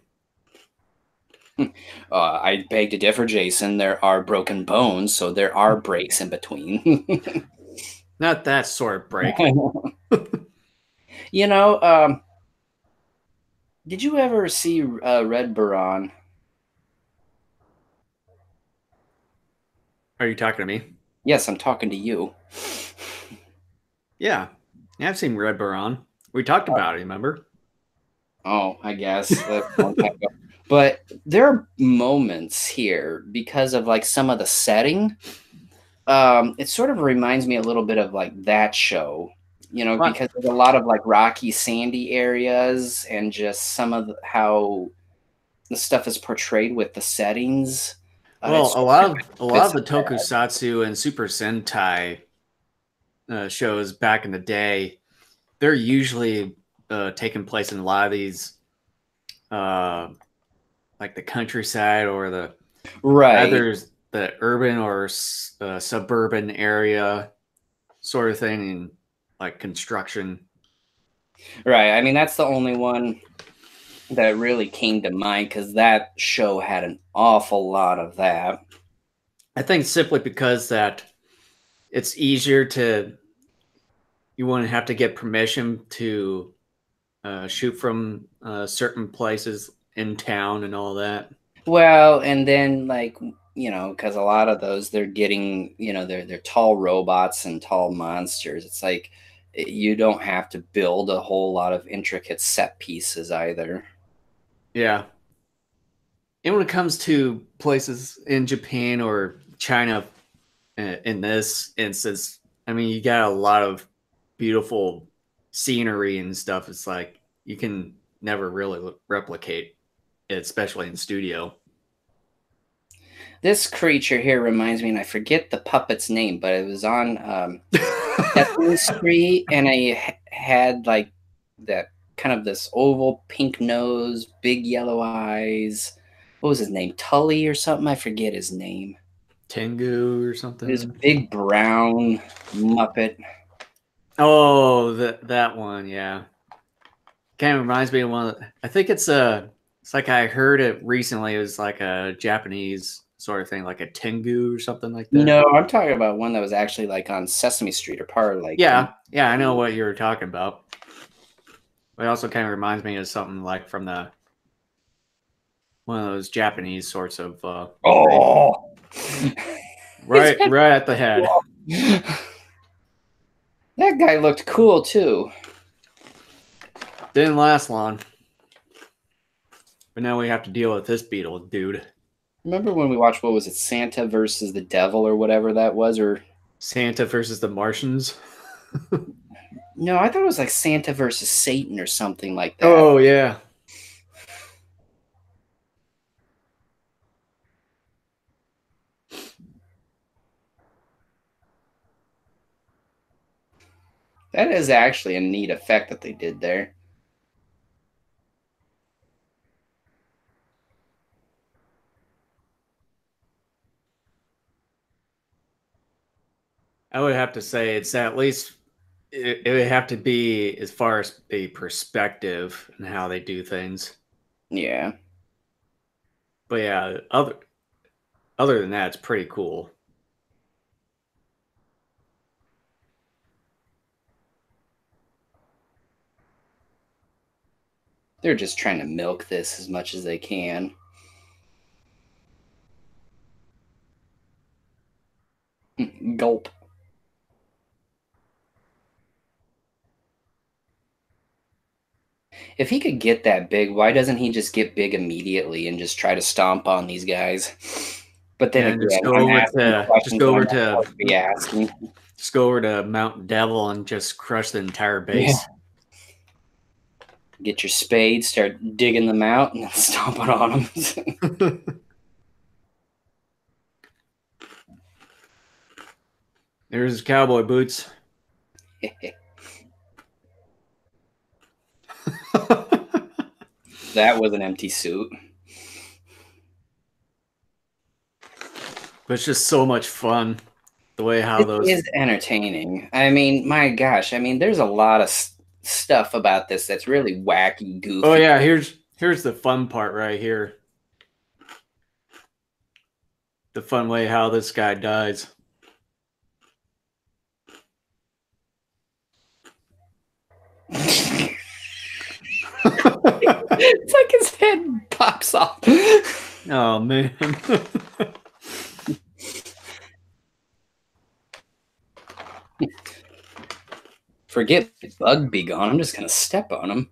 I beg to differ, Jason. There are broken bones, so there are breaks in between. Not that sort of break. Did you ever see Red Baron? Are you talking to me? Yes, I'm talking to you. Yeah, I've seen Red Baron. We talked about it, remember? Oh, I guess. But there are moments here because of like some of the setting. It sort of reminds me a little bit of like that show, because there's a lot of like rocky, sandy areas and just some of how the stuff is portrayed with the settings. Well, a lot of the Tokusatsu and Super Sentai shows back in the day, they're usually taking place in a lot of these, like the countryside or the either the urban or suburban area sort of thing, and like construction. Right. I mean, that's the only one that really came to mind because that show had an awful lot of that. I think simply because that it's easier you wouldn't have to get permission to shoot from certain places in town and all that. Well, and then like, because a lot of those they're getting, they're tall robots and tall monsters. It's like you don't have to build a whole lot of intricate set pieces either. Yeah. And when it comes to places in Japan or China, in this instance, I mean, you got a lot of beautiful scenery and stuff. It's like you can never really replicate it, especially in studio. This creature here reminds me, and I forget the puppet's name, but it was on Sesame Street, and I had like that kind of this oval pink nose, big yellow eyes. What was his name? Tully or something? I forget his name. Tengu or something. This big brown Muppet. Oh, that one, yeah. Kind of reminds me of one. I think it's like I heard it recently. It was like a Japanese sort of thing, like a Tengu or something like that. No, I'm talking about one that was actually like on Sesame Street or part of like. Yeah, I know what you were talking about. It also kind of reminds me of something like from the one of those Japanese sorts of Oh, right at the head. That guy looked cool too. Didn't last long. But now we have to deal with this beetle, dude. Remember when we watched, what was it, Santa versus the Devil or whatever that was? Or Santa versus the Martians. no, I thought it was like Santa versus Satan or something like that. Oh, yeah. That is actually a neat effect that they did there. I would have to say it's at least it would have to be as far as the perspective and how they do things. Yeah. But yeah, other than that, it's pretty cool. They're just trying to milk this as much as they can. Gulp. If he could get that big, why doesn't he just get big immediately and just try to stomp on these guys? But then Yeah, and again, I'm asking questions that I'm not supposed to be asking. just go over to Mount Devil and just crush the entire Yeah. base. Get your spade, start digging them out, and then stomping on them. There's his cowboy boots. That was an empty suit. But it's just so much fun. The way how It those is entertaining. I mean, my gosh. I mean, there's a lot of stuff about this that's really wacky, goofy. Oh yeah, here's the fun part right here. The fun way how this guy dies. It's like his head pops off. Oh man. Forget Bug be gone. I'm just gonna step on him.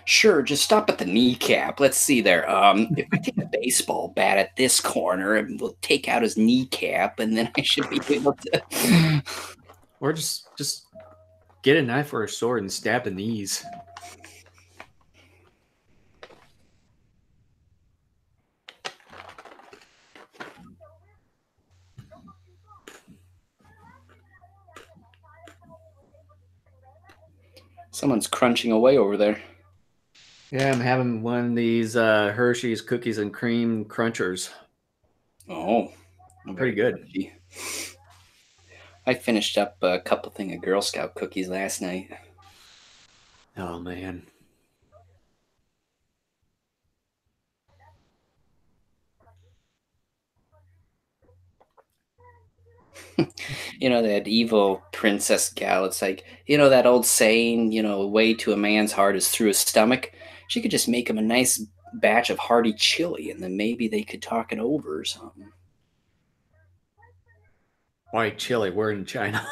Sure, just stop at the kneecap. Let's see there. If I take a baseball bat at this corner, and we'll take out his kneecap, and then I should be able to. Or just get a knife or a sword and stab the knees. Someone's crunching away over there. Yeah, I'm having one of these Hershey's cookies and cream crunchers. Oh, Pretty good. I finished up a couple thing of Girl Scout cookies last night. Oh man. You know, that evil princess gal. It's like, you know, that old saying, you know, way to a man's heart is through his stomach. She could just make him a nice batch of hearty chili, and then maybe they could talk it over or something. White chili, we're in China.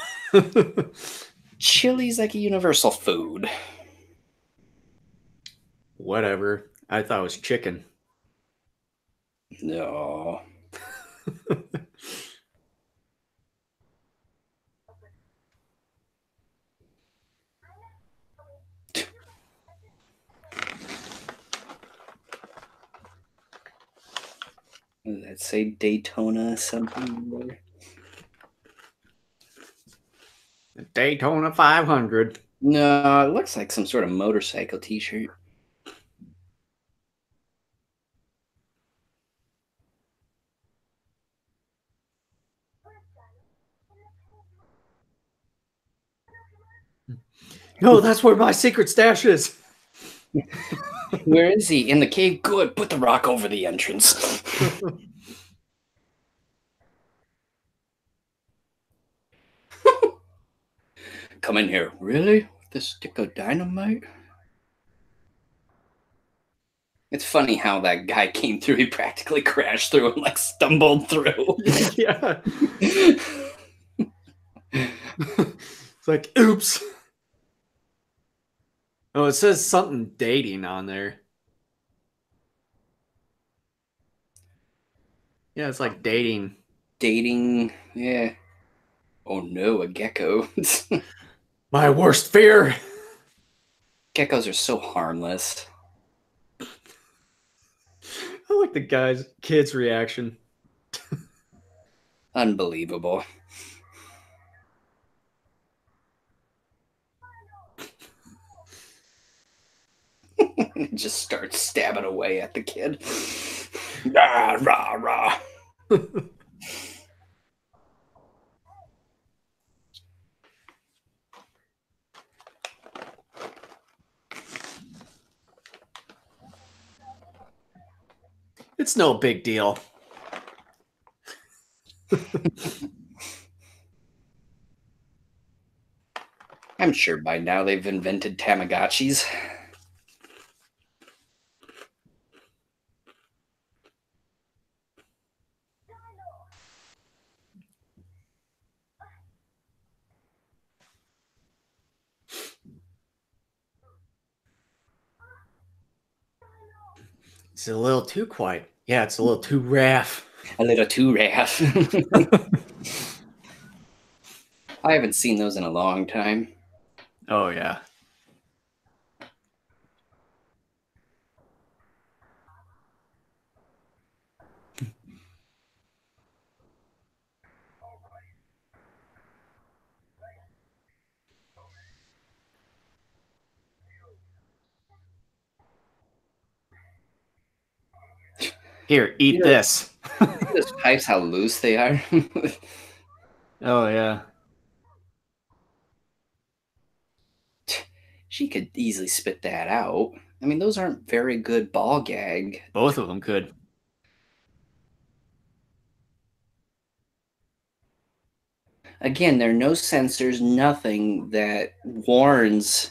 Chili's like a universal food. Whatever. I thought it was chicken. No. What does that say? Daytona something? Daytona 500. No, it looks like some sort of motorcycle t-shirt. No, that's where my secret stash is. Where is he? In the cave? Good. Put the rock over the entrance. Come in here. Really? With this stick of dynamite? It's funny how that guy came through. He practically crashed through and like stumbled through. Yeah. It's like, oops. Oh, it says something dating on there. Yeah, it's like dating. Dating. Yeah. Oh no, a gecko. My worst fear. Geckos are so harmless. I like the kid's reaction. Unbelievable. Just starts stabbing away at the kid. Rah, rah, rah. It's no big deal. I'm sure by now they've invented Tamagotchis. It's a little too quiet. Yeah, it's a little too rough. A little too rough. I haven't seen those in a long time. Oh, yeah. Here, eat this. Those pipes, how loose they are. Oh, yeah. She could easily spit that out. I mean, those aren't very good ball gag. Both of them could. Again, there are no sensors, nothing that warns,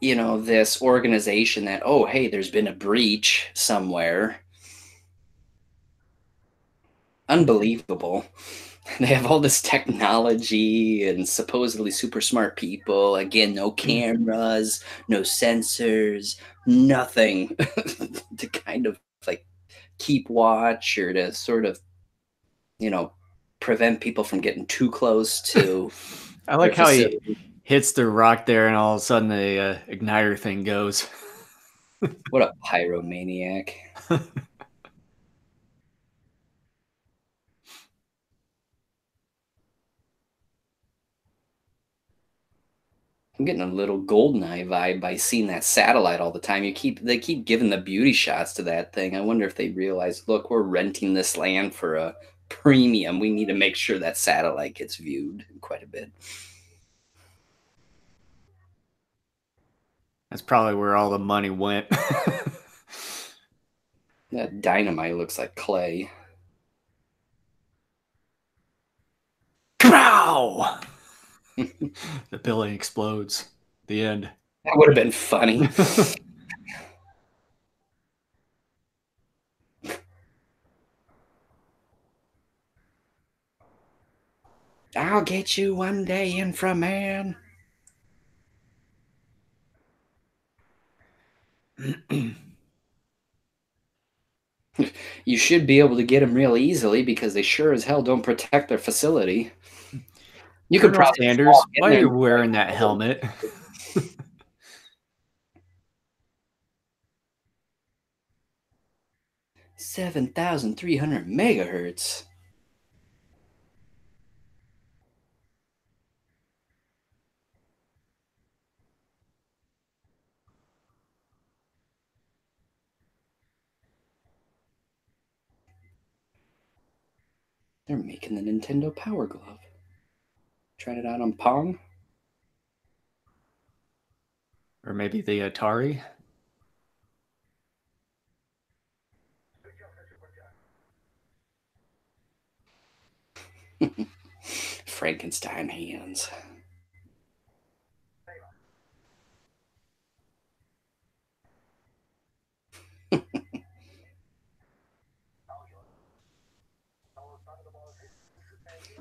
this organization that, oh, hey, there's been a breach somewhere. Unbelievable. They have all this technology and supposedly super smart people. Again, no cameras, no sensors, nothing to kind of like keep watch or to sort of, you know, prevent people from getting too close to I their like how he facility. hits the rock there and all of a sudden the igniter thing goes. What a pyromaniac. I'm getting a little GoldenEye vibe by seeing that satellite all the time. They keep giving the beauty shots to that thing. I wonder if they realize, look, we're renting this land for a premium. We need to make sure that satellite gets viewed quite a bit. That's probably where all the money went. That dynamite looks like clay. Pow! The building explodes. The end. That would have been funny. I'll get you one day, Inframan. You should be able to get them real easily because they sure as hell don't protect their facility. You could Colonel probably just Sanders, walk in why are there you and be wearing like, that "Oh, helmet? 7,300 megahertz. They're making the Nintendo Power Glove. Tried it out on Pong. Or maybe the Atari. Frankenstein hands.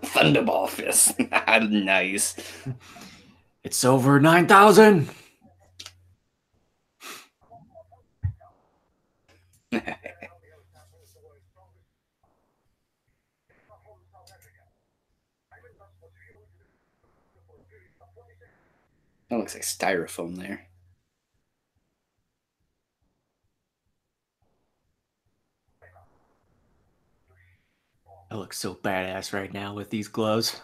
Thunderball fist. Nice. It's over 9,000. That looks like styrofoam there. I look so badass right now with these gloves.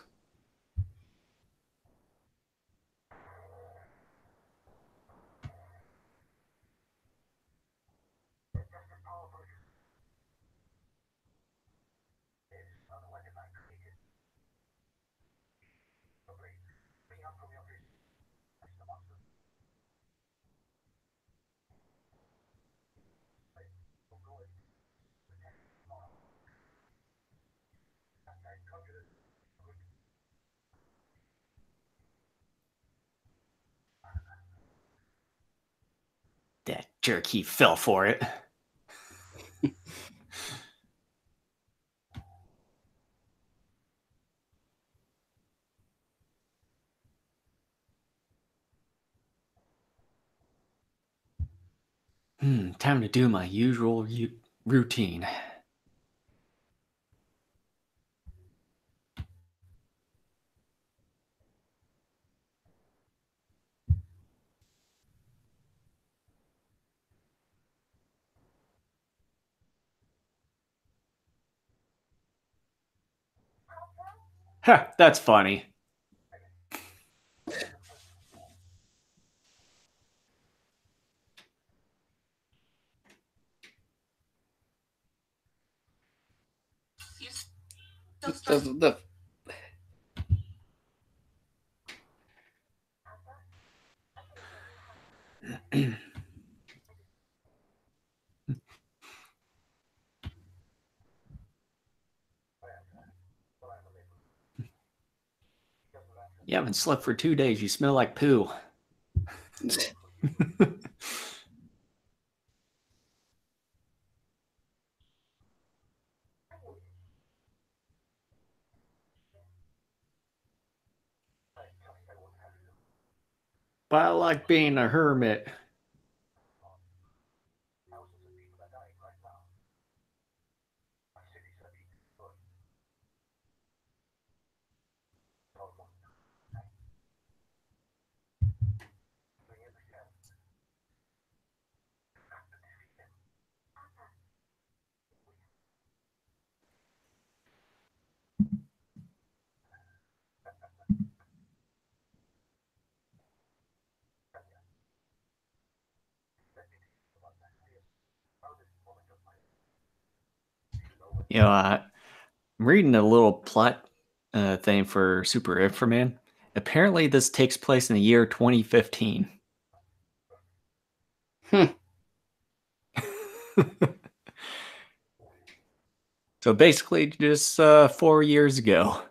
That jerk, he fell for it. Time to do my usual routine. Ha, that's funny. The You haven't slept for 2 days. You smell like poo. But I like being a hermit. I'm reading a little plot thing for Super Inframan. Apparently, this takes place in the year 2015. So basically, just 4 years ago.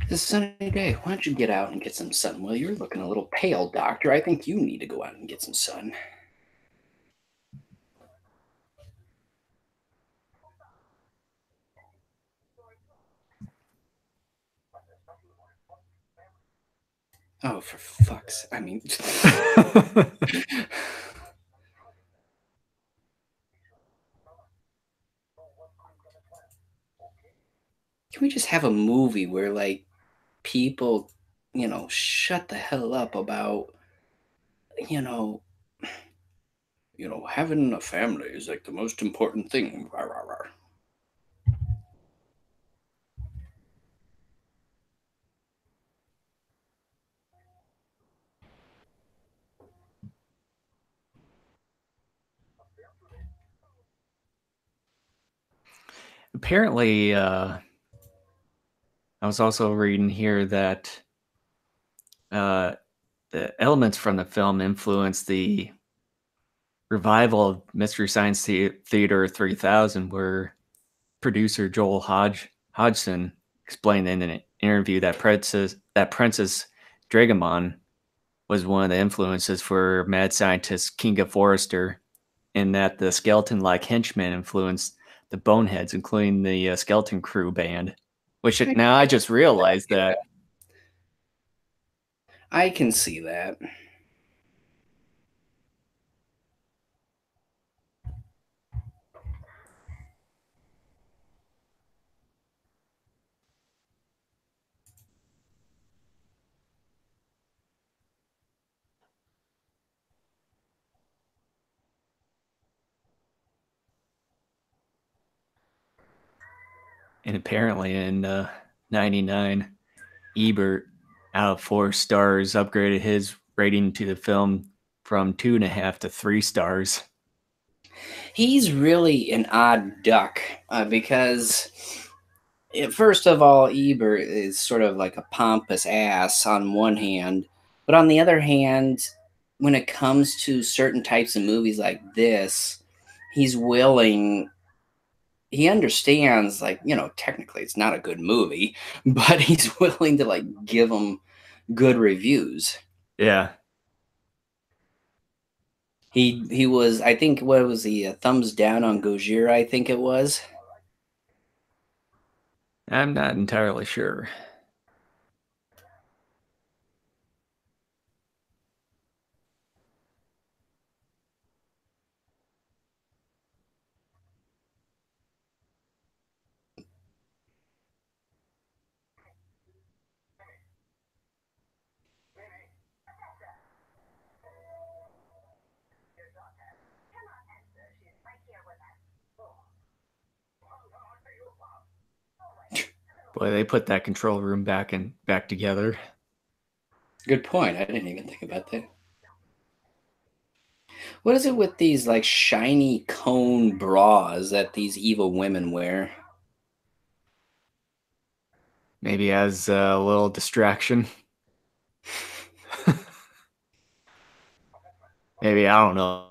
This sunny day. Why don't you get out and get some sun? Well, you're looking a little pale, doctor. I think you need to go out and get some sun. Oh, for fuck's... I mean... Can we just have a movie where, like, people, shut the hell up about, you know, having a family is like the most important thing. Rah, rah, rah. Apparently, I was also reading here that uh, the elements from the film influenced the revival of Mystery Science Theater 3000, where producer Joel Hodgson explained in an interview that Princess Dragamon was one of the influences for mad scientist Kinga Forrester, and that the skeleton-like henchmen influenced the Boneheads, including the Skeleton Crew band. Which now I just realized that. I can see that. And apparently in 99, Ebert, out of 4 stars, upgraded his rating to the film from 2.5 to 3 stars. He's really an odd duck because, first of all, Ebert is sort of like a pompous ass on one hand, but on the other hand, when it comes to certain types of movies like this, he's willing. He understands, like, technically it's not a good movie, but he's willing to like give them good reviews. Yeah. He was, I think, what was he, thumbs down on Gojira, I think it was. I'm not entirely sure. Boy, they put that control room back together. Good point. I didn't even think about that. What is it with these like shiny cone bras that these evil women wear? Maybe as a little distraction. Maybe, I don't know.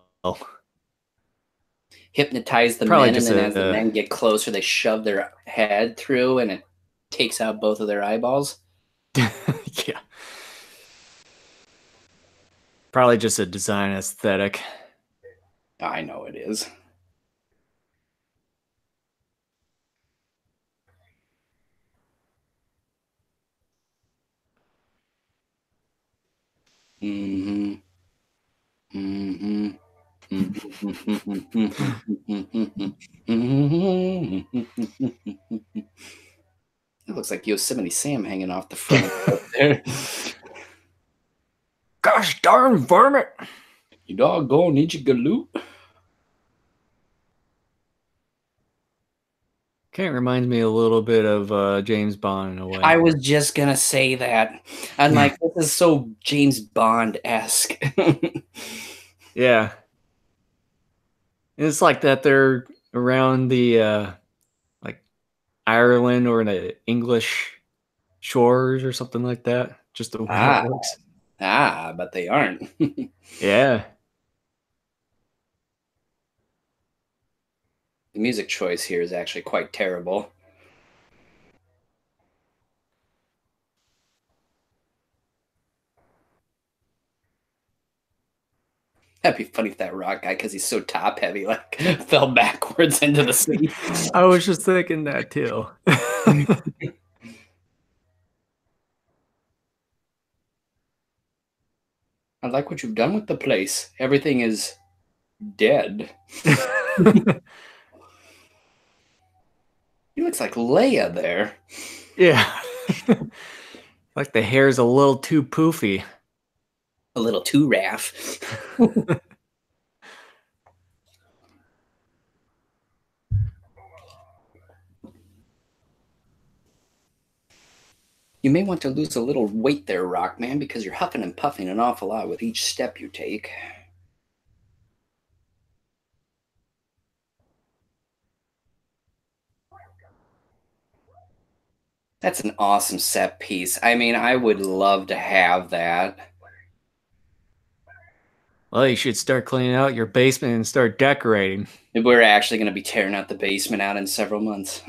Hypnotize the Probably men, and just then as the men get closer, they shove their head through, and it takes out both of their eyeballs. yeah. Probably just a design aesthetic. I know it is. Mm-hmm. Mm-hmm. It looks like Yosemite Sam hanging off the front of it up there. Gosh darn varmint! You doggone ninja galoot. Kind of reminds me a little bit of James Bond in a way. I was just gonna say that. I'm like, this is so James Bond-esque. Yeah. It's like that they're around the like Ireland or the English shores or something like that. Just the way it looks. But they aren't. Yeah. The music choice here is actually quite terrible. That'd be funny if that rock guy, because he's so top heavy, like fell backwards into the sea. I was just thinking that too. I like what you've done with the place. Everything is dead. He looks like Leia there. Yeah. Like the hair's a little too poofy. A little too raff. You may want to lose a little weight there, Rockman, because you're huffing and puffing an awful lot with each step you take. That's an awesome set piece. I mean, I would love to have that. Well, you should start cleaning out your basement and start decorating. We're actually going to be tearing out the basement out in several months.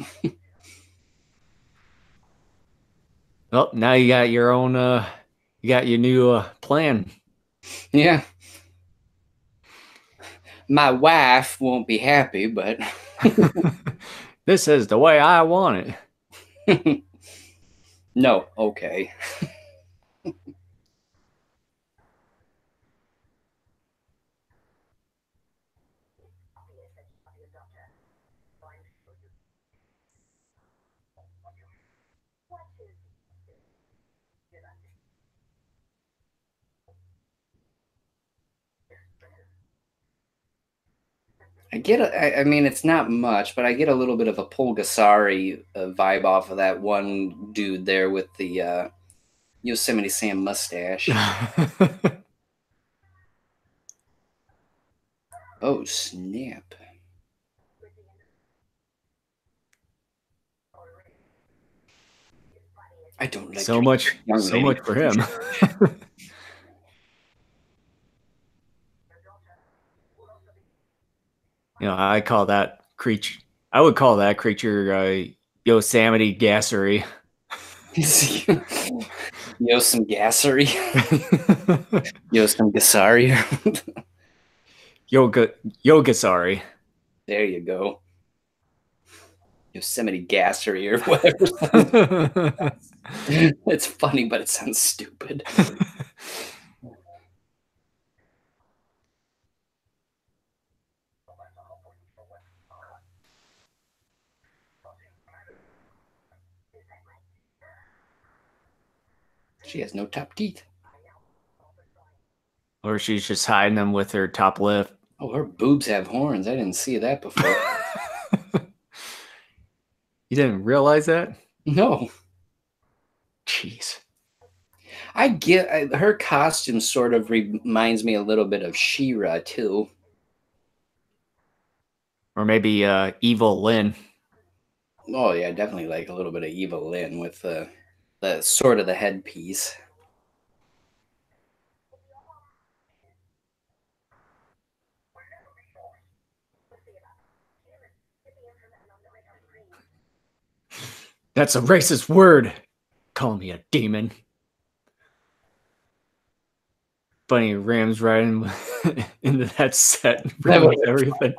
Well, now you got your own. You got your new plan. Yeah. My wife won't be happy, but This is the way I want it. no, okay. I mean, it's not much, but I get a little bit of a Pulgasari vibe off of that one dude there with the Yosemite Sam mustache. Oh, snap. I don't like so much, young so lady. much for him. I call that creature. I would call that creature Yosemite gassery. Yo, some gassery. Yo, some gasari. Yogasari. There you go. Yosemite gassery or whatever. It's funny, but it sounds stupid. She has no top teeth. Or she's just hiding them with her top lip. Oh, her boobs have horns. I didn't see that before. You didn't realize that? No. Jeez. Her costume sort of reminds me a little bit of She-Ra too. Or maybe Evil Lynn. Oh yeah, definitely like a little bit of Evil Lynn with the sort of the headpiece. That's a racist word. Call me a demon. Bunny rams right into that set and ruins everything.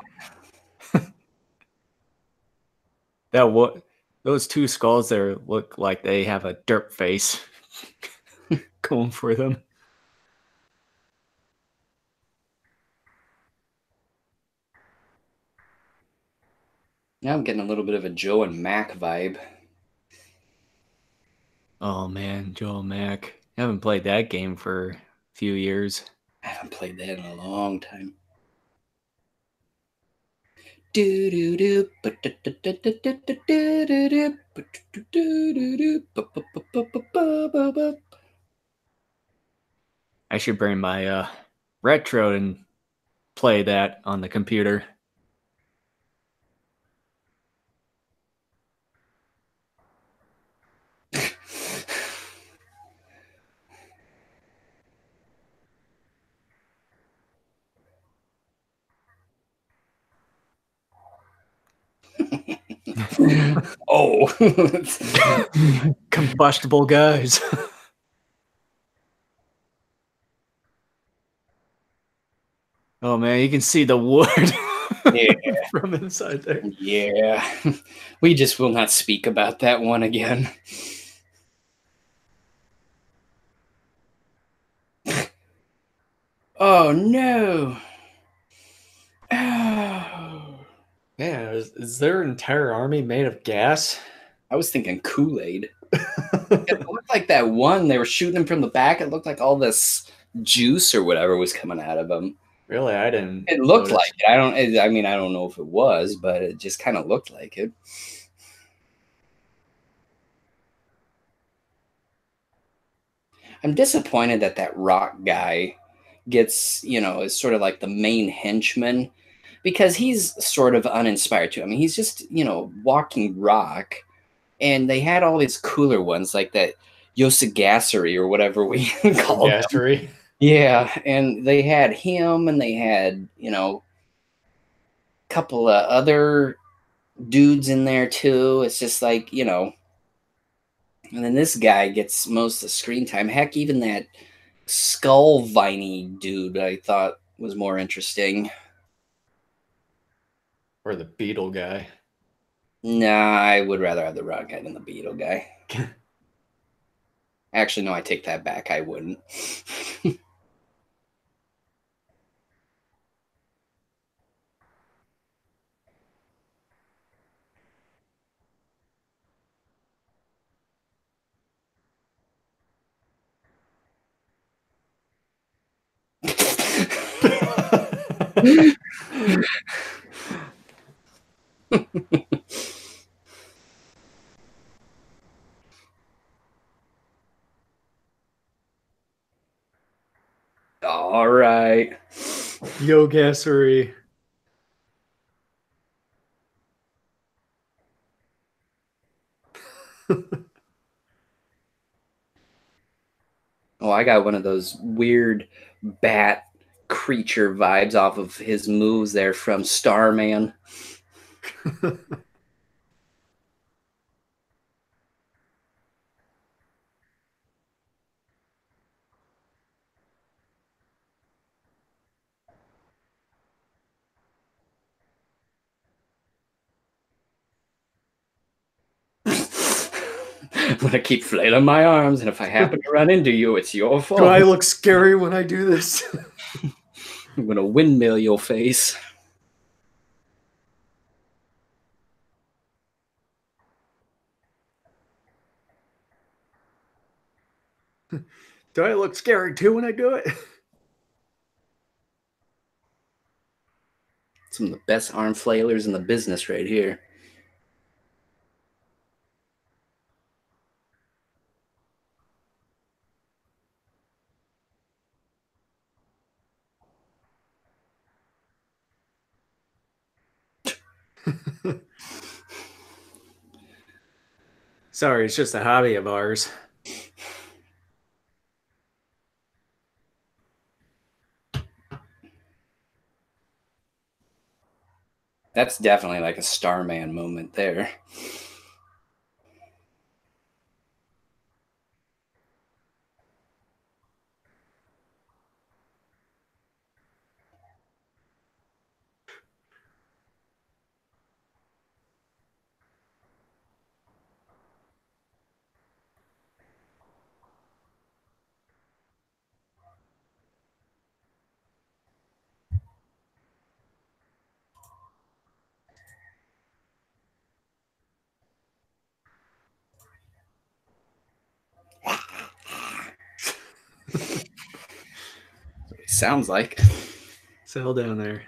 Those two skulls there look like they have a dirt face going for them. Now I'm getting a little bit of a Joe and Mac vibe. Oh man, Joe and Mac. I haven't played that game for a few years. I haven't played that in a long time. I should bring my retro and play that on the computer. Oh. Combustible guys. Oh man, you can see the wood from inside there. Yeah. We just will not speak about that one again. Oh no. Oh. Man, is their entire army made of gas? I was thinking Kool-Aid. It looked like that one. They were shooting him from the back. It looked like all this juice or whatever was coming out of him. Really, I didn't. It looked like it. I mean, I don't know if it was, but it just kind of looked like it. I'm disappointed that rock guy gets, is sort of like the main henchman because he's sort of uninspired too. I mean, he's just, walking rock. and they had all these cooler ones like that Yosagasury or whatever we called them. Gastery. Yeah, and they had him, and they had a couple of other dudes in there too. It's just like and then this guy gets most of the screen time. Heck, even that skull viney dude I thought was more interesting. Or the beetle guy. Nah, I would rather have the rock guy than the beetle guy. Actually, no, I take that back. I wouldn't. All right. Yo Gassery. Oh, I got one of those weird bat creature vibes off of his moves there from Starman. I'm gonna keep flailing my arms, and if I happen to run into you, it's your Do I fault. look scary when I do this? I'm gonna windmill your face. Do I look scary too when I do it? Some of the best arm flailers in the business right here. Sorry, it's just a hobby of ours. That's definitely like a Starman moment there. Sounds like. Settle down there.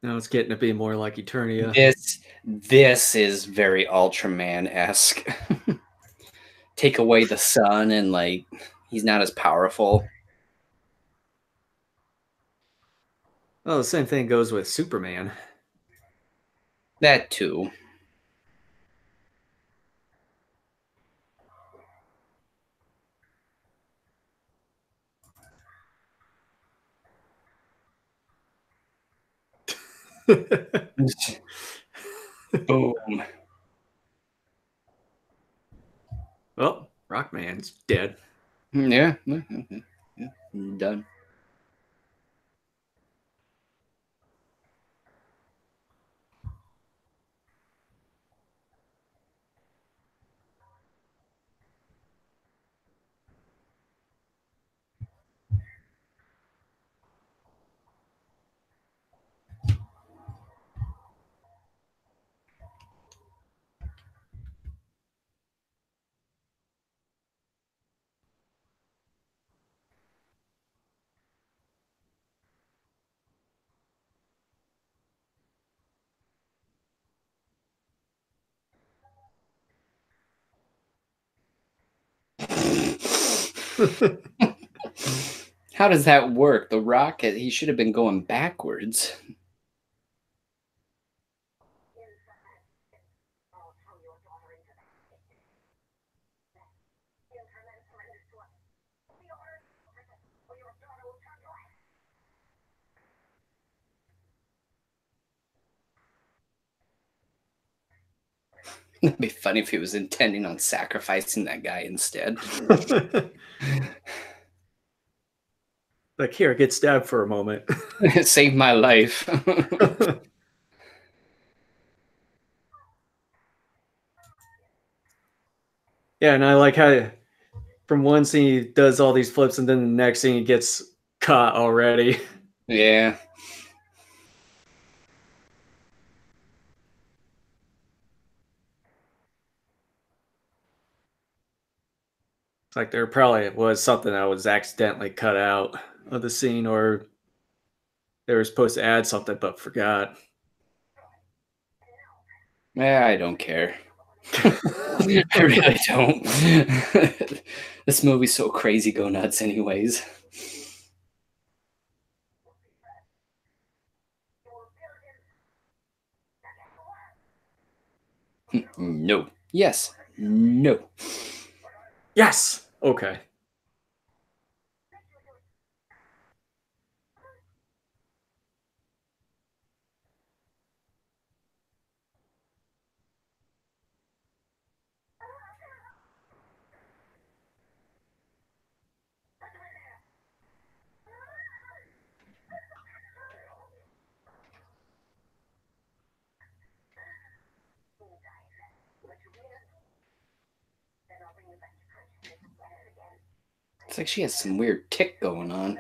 Now it's getting to be more like Eternia. This is very Ultraman-esque. Take away the sun and like he's not as powerful. Well, the same thing goes with Superman. That too. Boom. Well, Rockman's dead. Yeah. Done. How does that work? The rocket, he should have been going backwards. It'd be funny if he was intending on sacrificing that guy instead. Like, here, get stabbed for a moment. It saved my life. Yeah, and I like how from one scene he does all these flips, and then the next scene he gets caught already. Yeah. It's like there probably was something that was accidentally cut out of the scene, or they were supposed to add something but forgot. Yeah, I don't care. I really don't. This movie's so crazy go nuts anyways. No. Yes. No. Yes. Okay. It's like she has some weird tick going on.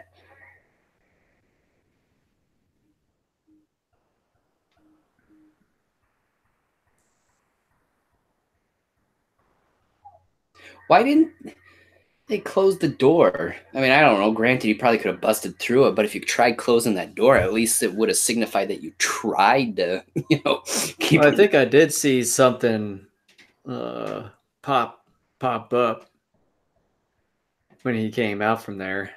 Why didn't they close the door? I mean, I don't know. Granted, you probably could have busted through it, but if you tried closing that door, at least it would have signified that you tried to, keep Well, I them. think I did see something uh, pop up when he came out from there,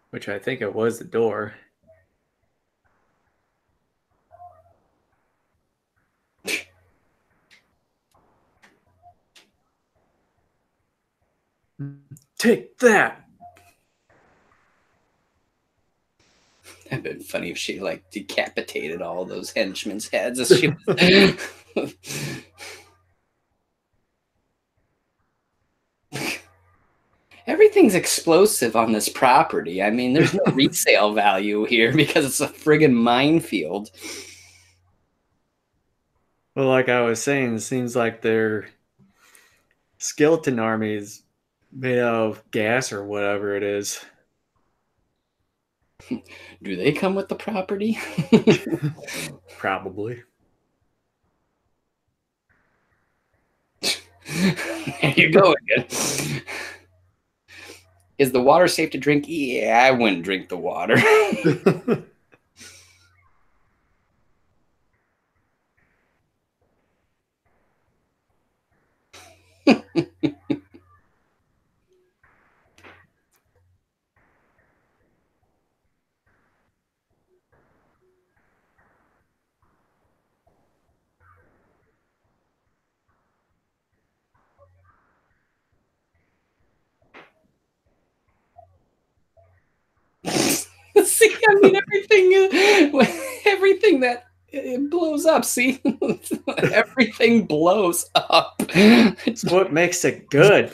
which I think it was the door. Take that. It'd been funny if she like decapitated all those henchmen's heads as she was. Everything's explosive on this property. I mean, there's no resale value here because it's a friggin' minefield. Well, like I was saying, it seems like their skeleton army is made out of gas or whatever it is. Do they come with the property? Probably. There you go again. Is the water safe to drink? Yeah, I wouldn't drink the water. See, I mean, everything that it blows up. See, everything blows up. It's what makes it good.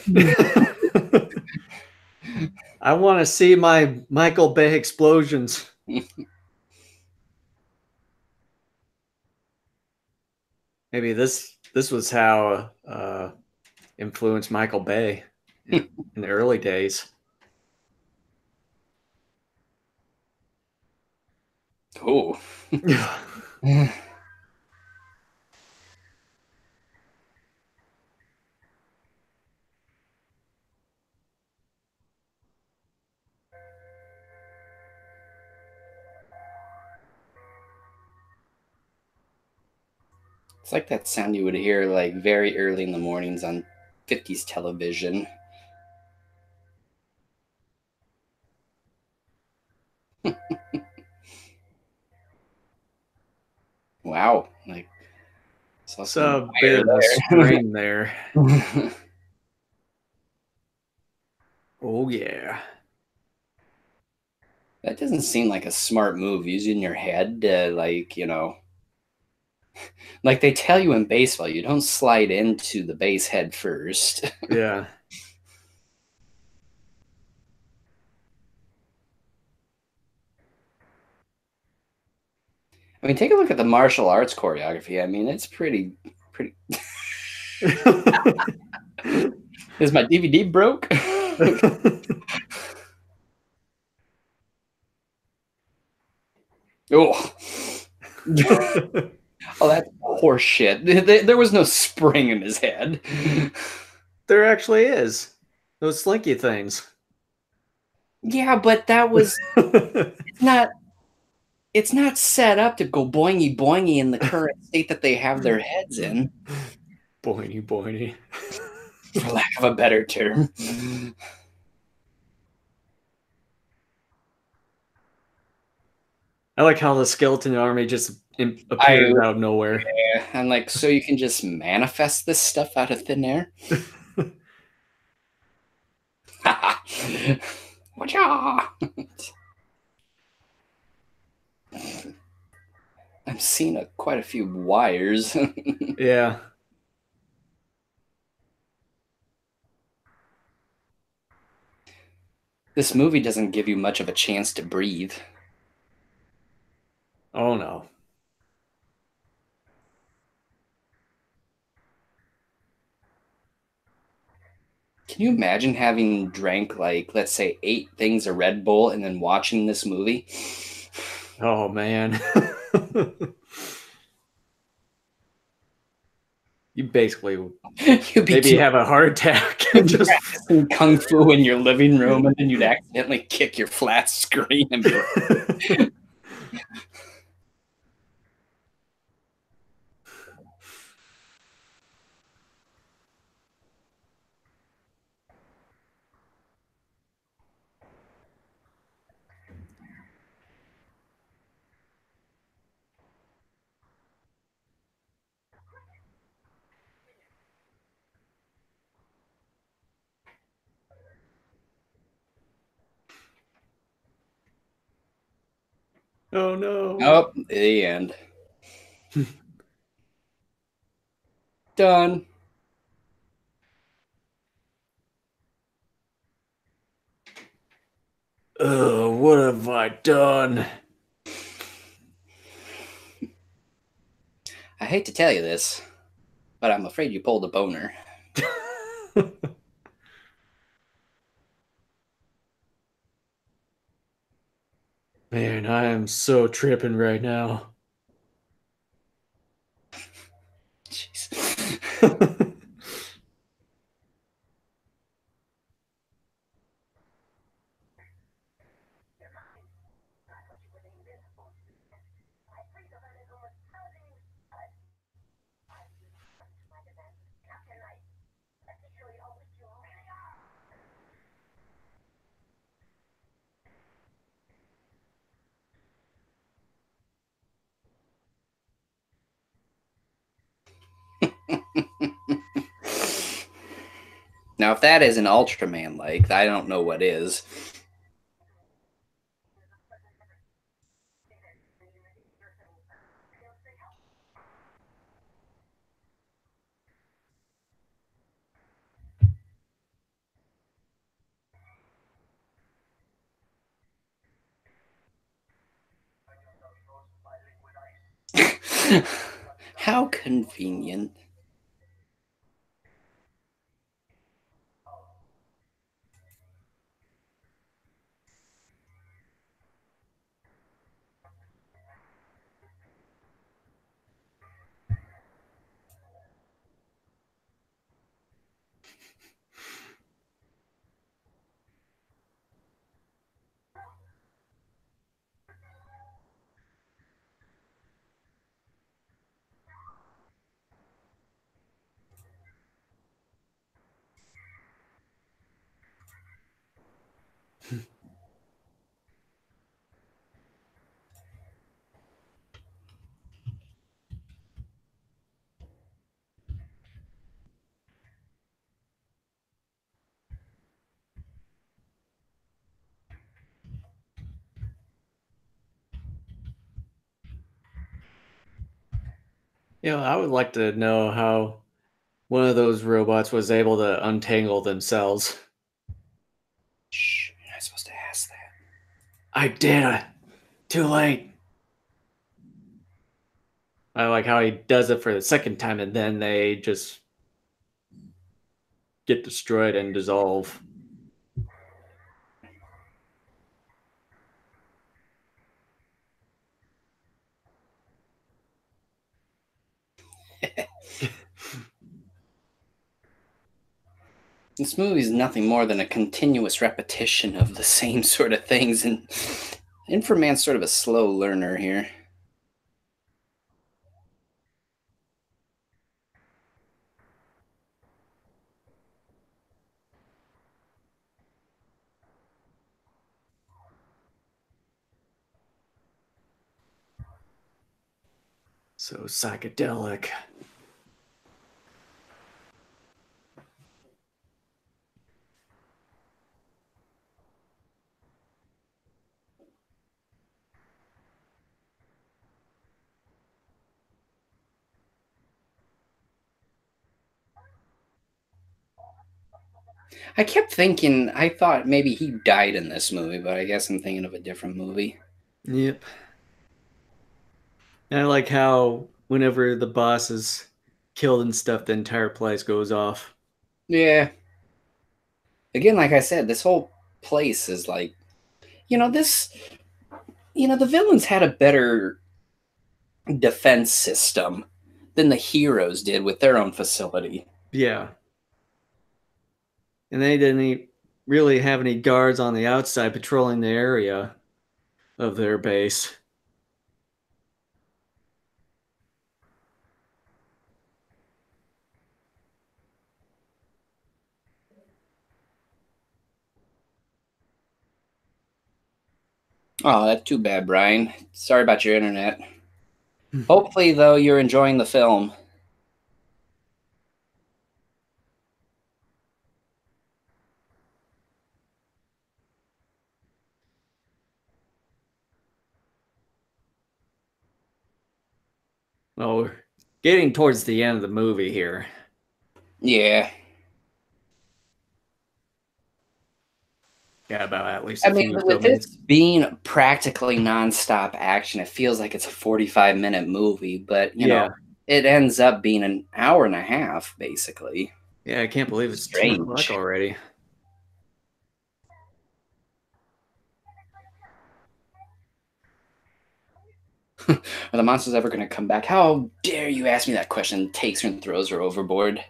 I want to see my Michael Bay explosions. Maybe this was how influenced Michael Bay in the early days. Oh. It's like that sound you would hear like very early in the mornings on 50s television. Wow, like saw some Saw a bit of the wire spring there. there. Oh yeah. That doesn't seem like a smart move, using your head to, like, like they tell you in baseball, you don't slide into the base head first. Yeah. I mean, take a look at the martial arts choreography. I mean, it's pretty. Is my DVD broke? Oh, oh, that's horse shit. There was no spring in his head. There actually is. Those slinky things. Yeah, but that was it's not it's not set up to go boingy boingy in the current state that they have their heads in, Boiny boiny. for lack of a better term. I like how the skeleton army just I appears out of nowhere. Yeah, I'm like, so you can just manifest this stuff out of thin air? Wacha! I'm seeing quite a few wires. Yeah. This movie doesn't give you much of a chance to breathe. Oh no. Can you imagine having drank, like, let's say 8 things of Red Bull and then watching this movie? Oh man. You basically You'd be maybe doing have a heart attack. Just practicing kung fu in your living room, and then you'd accidentally kick your flat screen and be like, oh no. oh, the end. Done. Oh, what have I done? I hate to tell you this, but I'm afraid you pulled a boner. Man, I am so tripping right now. Jeez. Now, if that isn't Ultraman like, I don't know what is. How convenient. Yeah, I would like to know how one of those robots was able to untangle themselves. Shh, you're not supposed to ask that. I did it. Too late. I like how he does it for the second time and then they just get destroyed and dissolve. This movie is nothing more than a continuous repetition of the same sort of things, and Inframan's sort of a slow learner here. So psychedelic. I kept thinking, I thought maybe he died in this movie, but I guess I'm thinking of a different movie. Yep. And I like how whenever the boss is killed and stuff, the entire place goes off. Yeah. Again, like I said, this whole place is like, this, the villains had a better defense system than the heroes did with their own facility. Yeah. And they didn't really have any guards on the outside patrolling the area of their base. Oh, that's too bad, Brian. Sorry about your internet. Hopefully, though, you're enjoying the film. Well, we're getting towards the end of the movie here. Yeah. Yeah, about at least I a mean, few so with minutes. this being practically nonstop action, it feels like it's a 45-minute movie, but, Yeah. it ends up being an hour and a half, basically. Yeah, I can't believe it's 2 o'clock Strange. already. Are the monsters ever going to come back? How dare you ask me that question? Takes her and throws her overboard.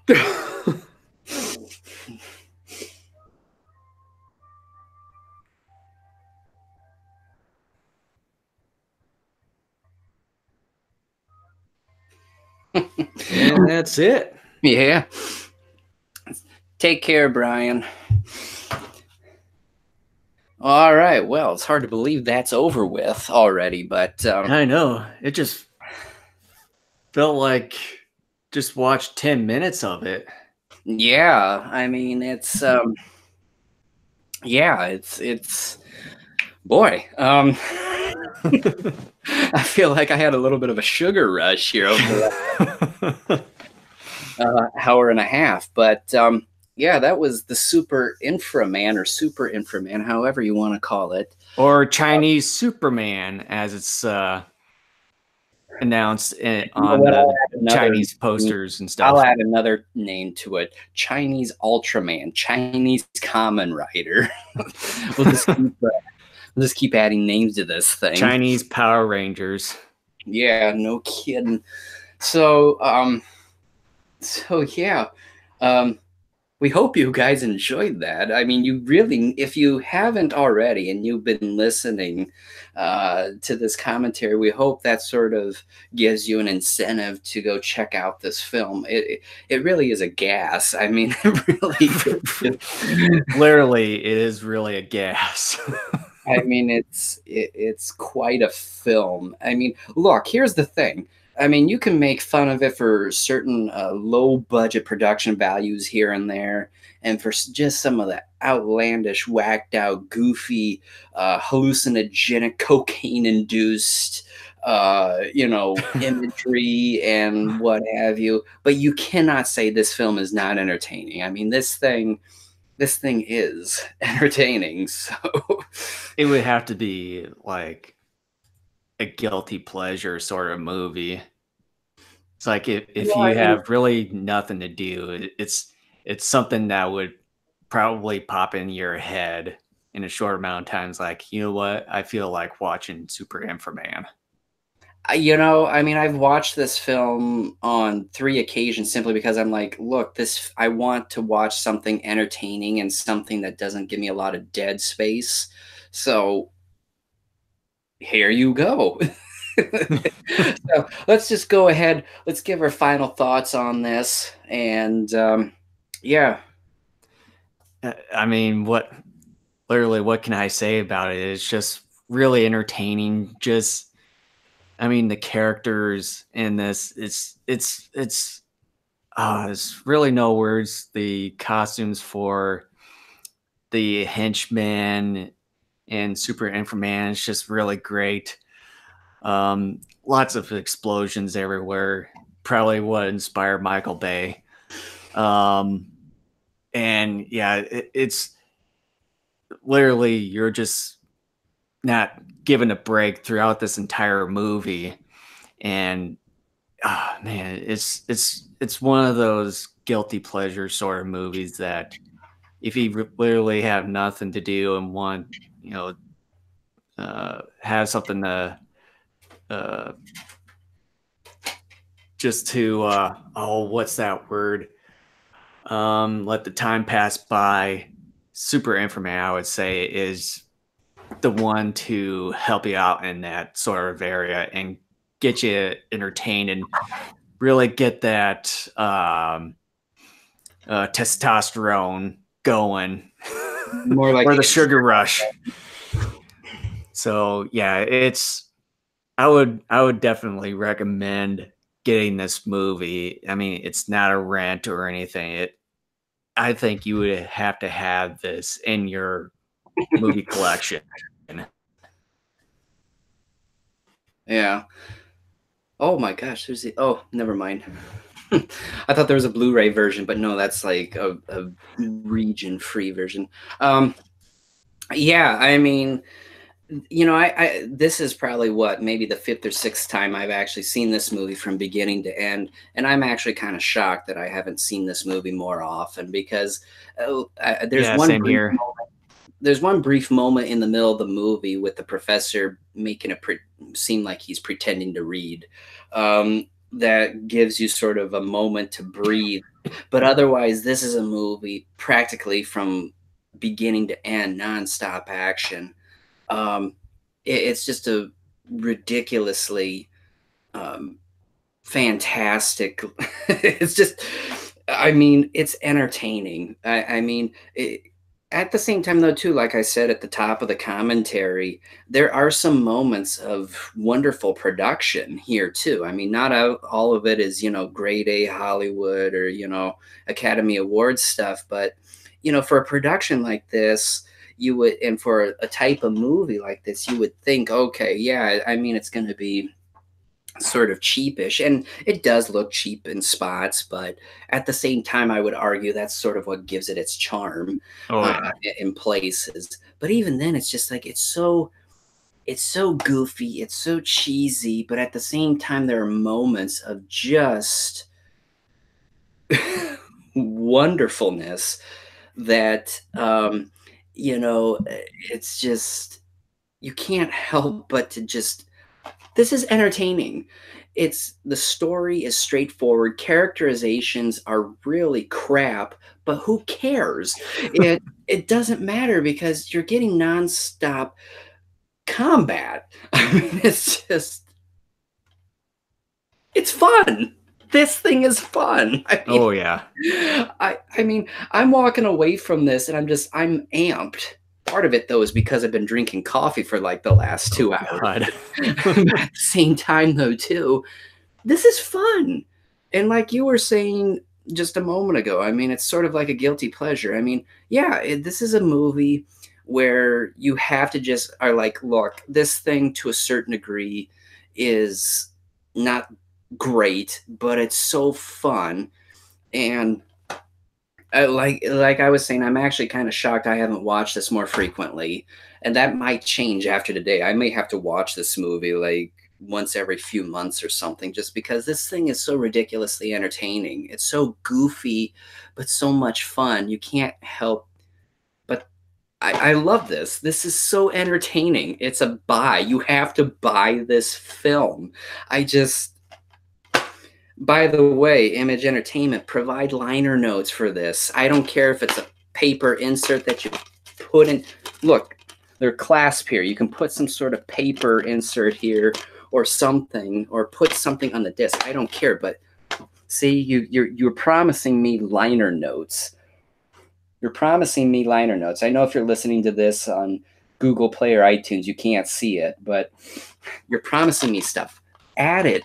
And that's it. Yeah. Take care, Brian. All right. Well, it's hard to believe that's over with already, but I know. It just felt like just watched 10 minutes of it. yeah, I mean, it's boy. I feel like I had a little bit of a sugar rush here over the hour and a half, but yeah, that was the Super Inframan or Super Inframan, however you want to call it. Or Chinese Superman, as it's announced on the Chinese posters and stuff. I'll add another name to it: Chinese Ultraman, Chinese Kamen Rider. We'll just keep adding names to this thing. Chinese Power Rangers. Yeah, no kidding. So, yeah, we hope you guys enjoyed that. I mean, you really, if you haven't already and you've been listening to this commentary, we hope that sort of gives you an incentive to go check out this film. It really is a gas. I mean, it really Literally, it is really a gas. I mean, it's quite a film. I mean, look, here's the thing. I mean, you can make fun of it for certain low budget production values here and there, and for just some of the outlandish, whacked out, goofy, hallucinogenic, cocaine induced imagery and what have you. But you cannot say this film is not entertaining. I mean, this thing is entertaining. So It would have to be like a guilty pleasure sort of movie. It's like if well, I you mean, have really nothing to do, it's something that would probably pop in your head in a short amount of time. It's like, you know what? I feel like watching Super Inframan. I've watched this film on 3 occasions simply because I'm like, look, I want to watch something entertaining and something that doesn't give me a lot of dead space. So here you go. So let's just go ahead. Let's give our final thoughts on this. And yeah, I mean, what can I say about it? It's just really entertaining. Just, I mean, the characters in this, there's really no words. The costumes for the henchman and Super Inframan is just really great. Lots of explosions everywhere. Probably what inspired Michael Bay. And yeah, it's literally you're just not given a break throughout this entire movie, and man, it's one of those guilty pleasure sort of movies that if you literally have nothing to do and want, have something to uh, just to what's that word? Let the time pass by. Super Inframan, I would say, is the one to help you out in that sort of area and get you entertained and really get that testosterone going more like or the sugar rush. So yeah, I would definitely recommend getting this movie. I mean, it's not a rent or anything. I think you would have to have this in your movie collection. yeah. Oh my gosh, never mind. I thought there was a Blu-ray version, but no, that's like a region-free version. Yeah, I mean, this is probably maybe the fifth or sixth time I've actually seen this movie from beginning to end, and I'm actually kind of shocked that I haven't seen this movie more often because there's Yeah, one same brief here. moment, there's one brief moment in the middle of the movie with the professor making it seem like he's pretending to read. That gives you sort of a moment to breathe. But otherwise, this is a movie practically from beginning to end, nonstop action. Um, it's just a ridiculously fantastic. It's just, I mean, it's entertaining. At the same time, though, too, like I said at the top of the commentary, there are some moments of wonderful production here, too. I mean, not all of it is, grade A Hollywood or, Academy Awards stuff, but, for a production like this, and for a type of movie like this, you would think, okay, yeah, I mean, it's going to be sort of cheapish, and it does look cheap in spots, but at the same time I would argue that's sort of what gives it its charm Oh yeah. in places. But even then, it's just like it's so goofy, it's so cheesy, but at the same time there are moments of just wonderfulness that it's just, you can't help but to just, this is entertaining. The story is straightforward. Characterizations are really crap, but who cares? It doesn't matter because you're getting nonstop combat. I mean, it's fun. This thing is fun. Oh yeah. I mean, I'm walking away from this and I'm amped. Part of it, though, is because I've been drinking coffee for like the last 2 hours. God. But at the same time, though, too, this is fun. And like you were saying just a moment ago, I mean, it's sort of like a guilty pleasure. I mean, yeah, this is a movie where you have to just are like, look, this thing to a certain degree is not great, but it's so fun. And like I was saying, I'm actually kind of shocked I haven't watched this more frequently, and that might change after today. I may have to watch this movie like once every few months or something, just because this thing is so ridiculously entertaining. It's so goofy, but so much fun. You can't help but I love this. This is so entertaining. It's a buy. You have to buy this film. I just By the way, Image Entertainment, provide liner notes for this. I don't care if it's a paper insert that you put in. Look, they're clasp here. You can put some sort of paper insert here or something, or put something on the disc. I don't care, but see, you're promising me liner notes. You're promising me liner notes. I know if you're listening to this on Google Play or iTunes, you can't see it, but you're promising me stuff. Add it.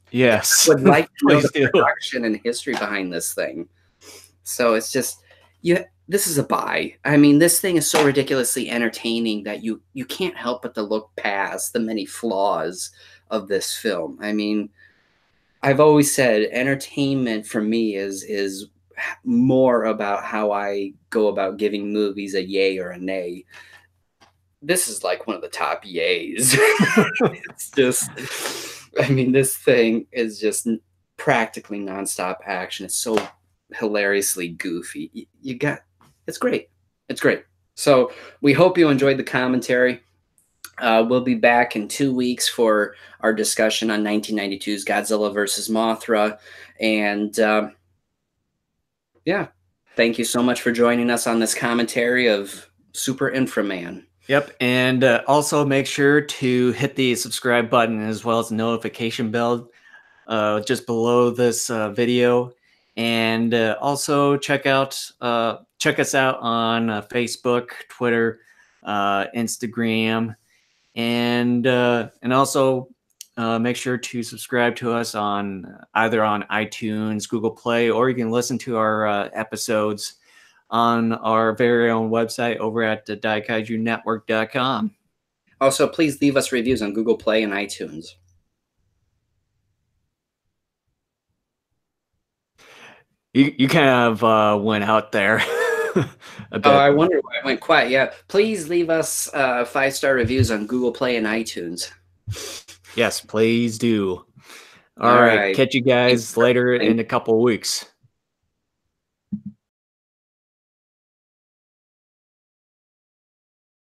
Yes. Would like to know the production and history behind this thing. So it's just, this is a buy. I mean, this thing is so ridiculously entertaining that you can't help but to look past the many flaws of this film. I mean, I've always said entertainment for me is more about how I go about giving movies a yay or a nay. This is like one of the top yays. It's just, I mean, this thing is just practically nonstop action. It's so hilariously goofy. It's great. It's great. So we hope you enjoyed the commentary. We'll be back in 2 weeks for our discussion on 1992's Godzilla versus Mothra. And yeah, thank you so much for joining us on this commentary of Super Inframan. Yep, and also make sure to hit the subscribe button as well as the notification bell just below this video, and also check us out on Facebook, Twitter, Instagram, and also make sure to subscribe to us either on iTunes, Google Play, or you can listen to our episodes on our very own website over at daikaijunetwork.com. Also, please leave us reviews on Google Play and iTunes. You kind of went out there a bit. Oh, I wonder why I went quiet. Yeah, please leave us 5-star reviews on Google Play and iTunes. Yes, please do. All right. Catch you guys later in a couple of weeks.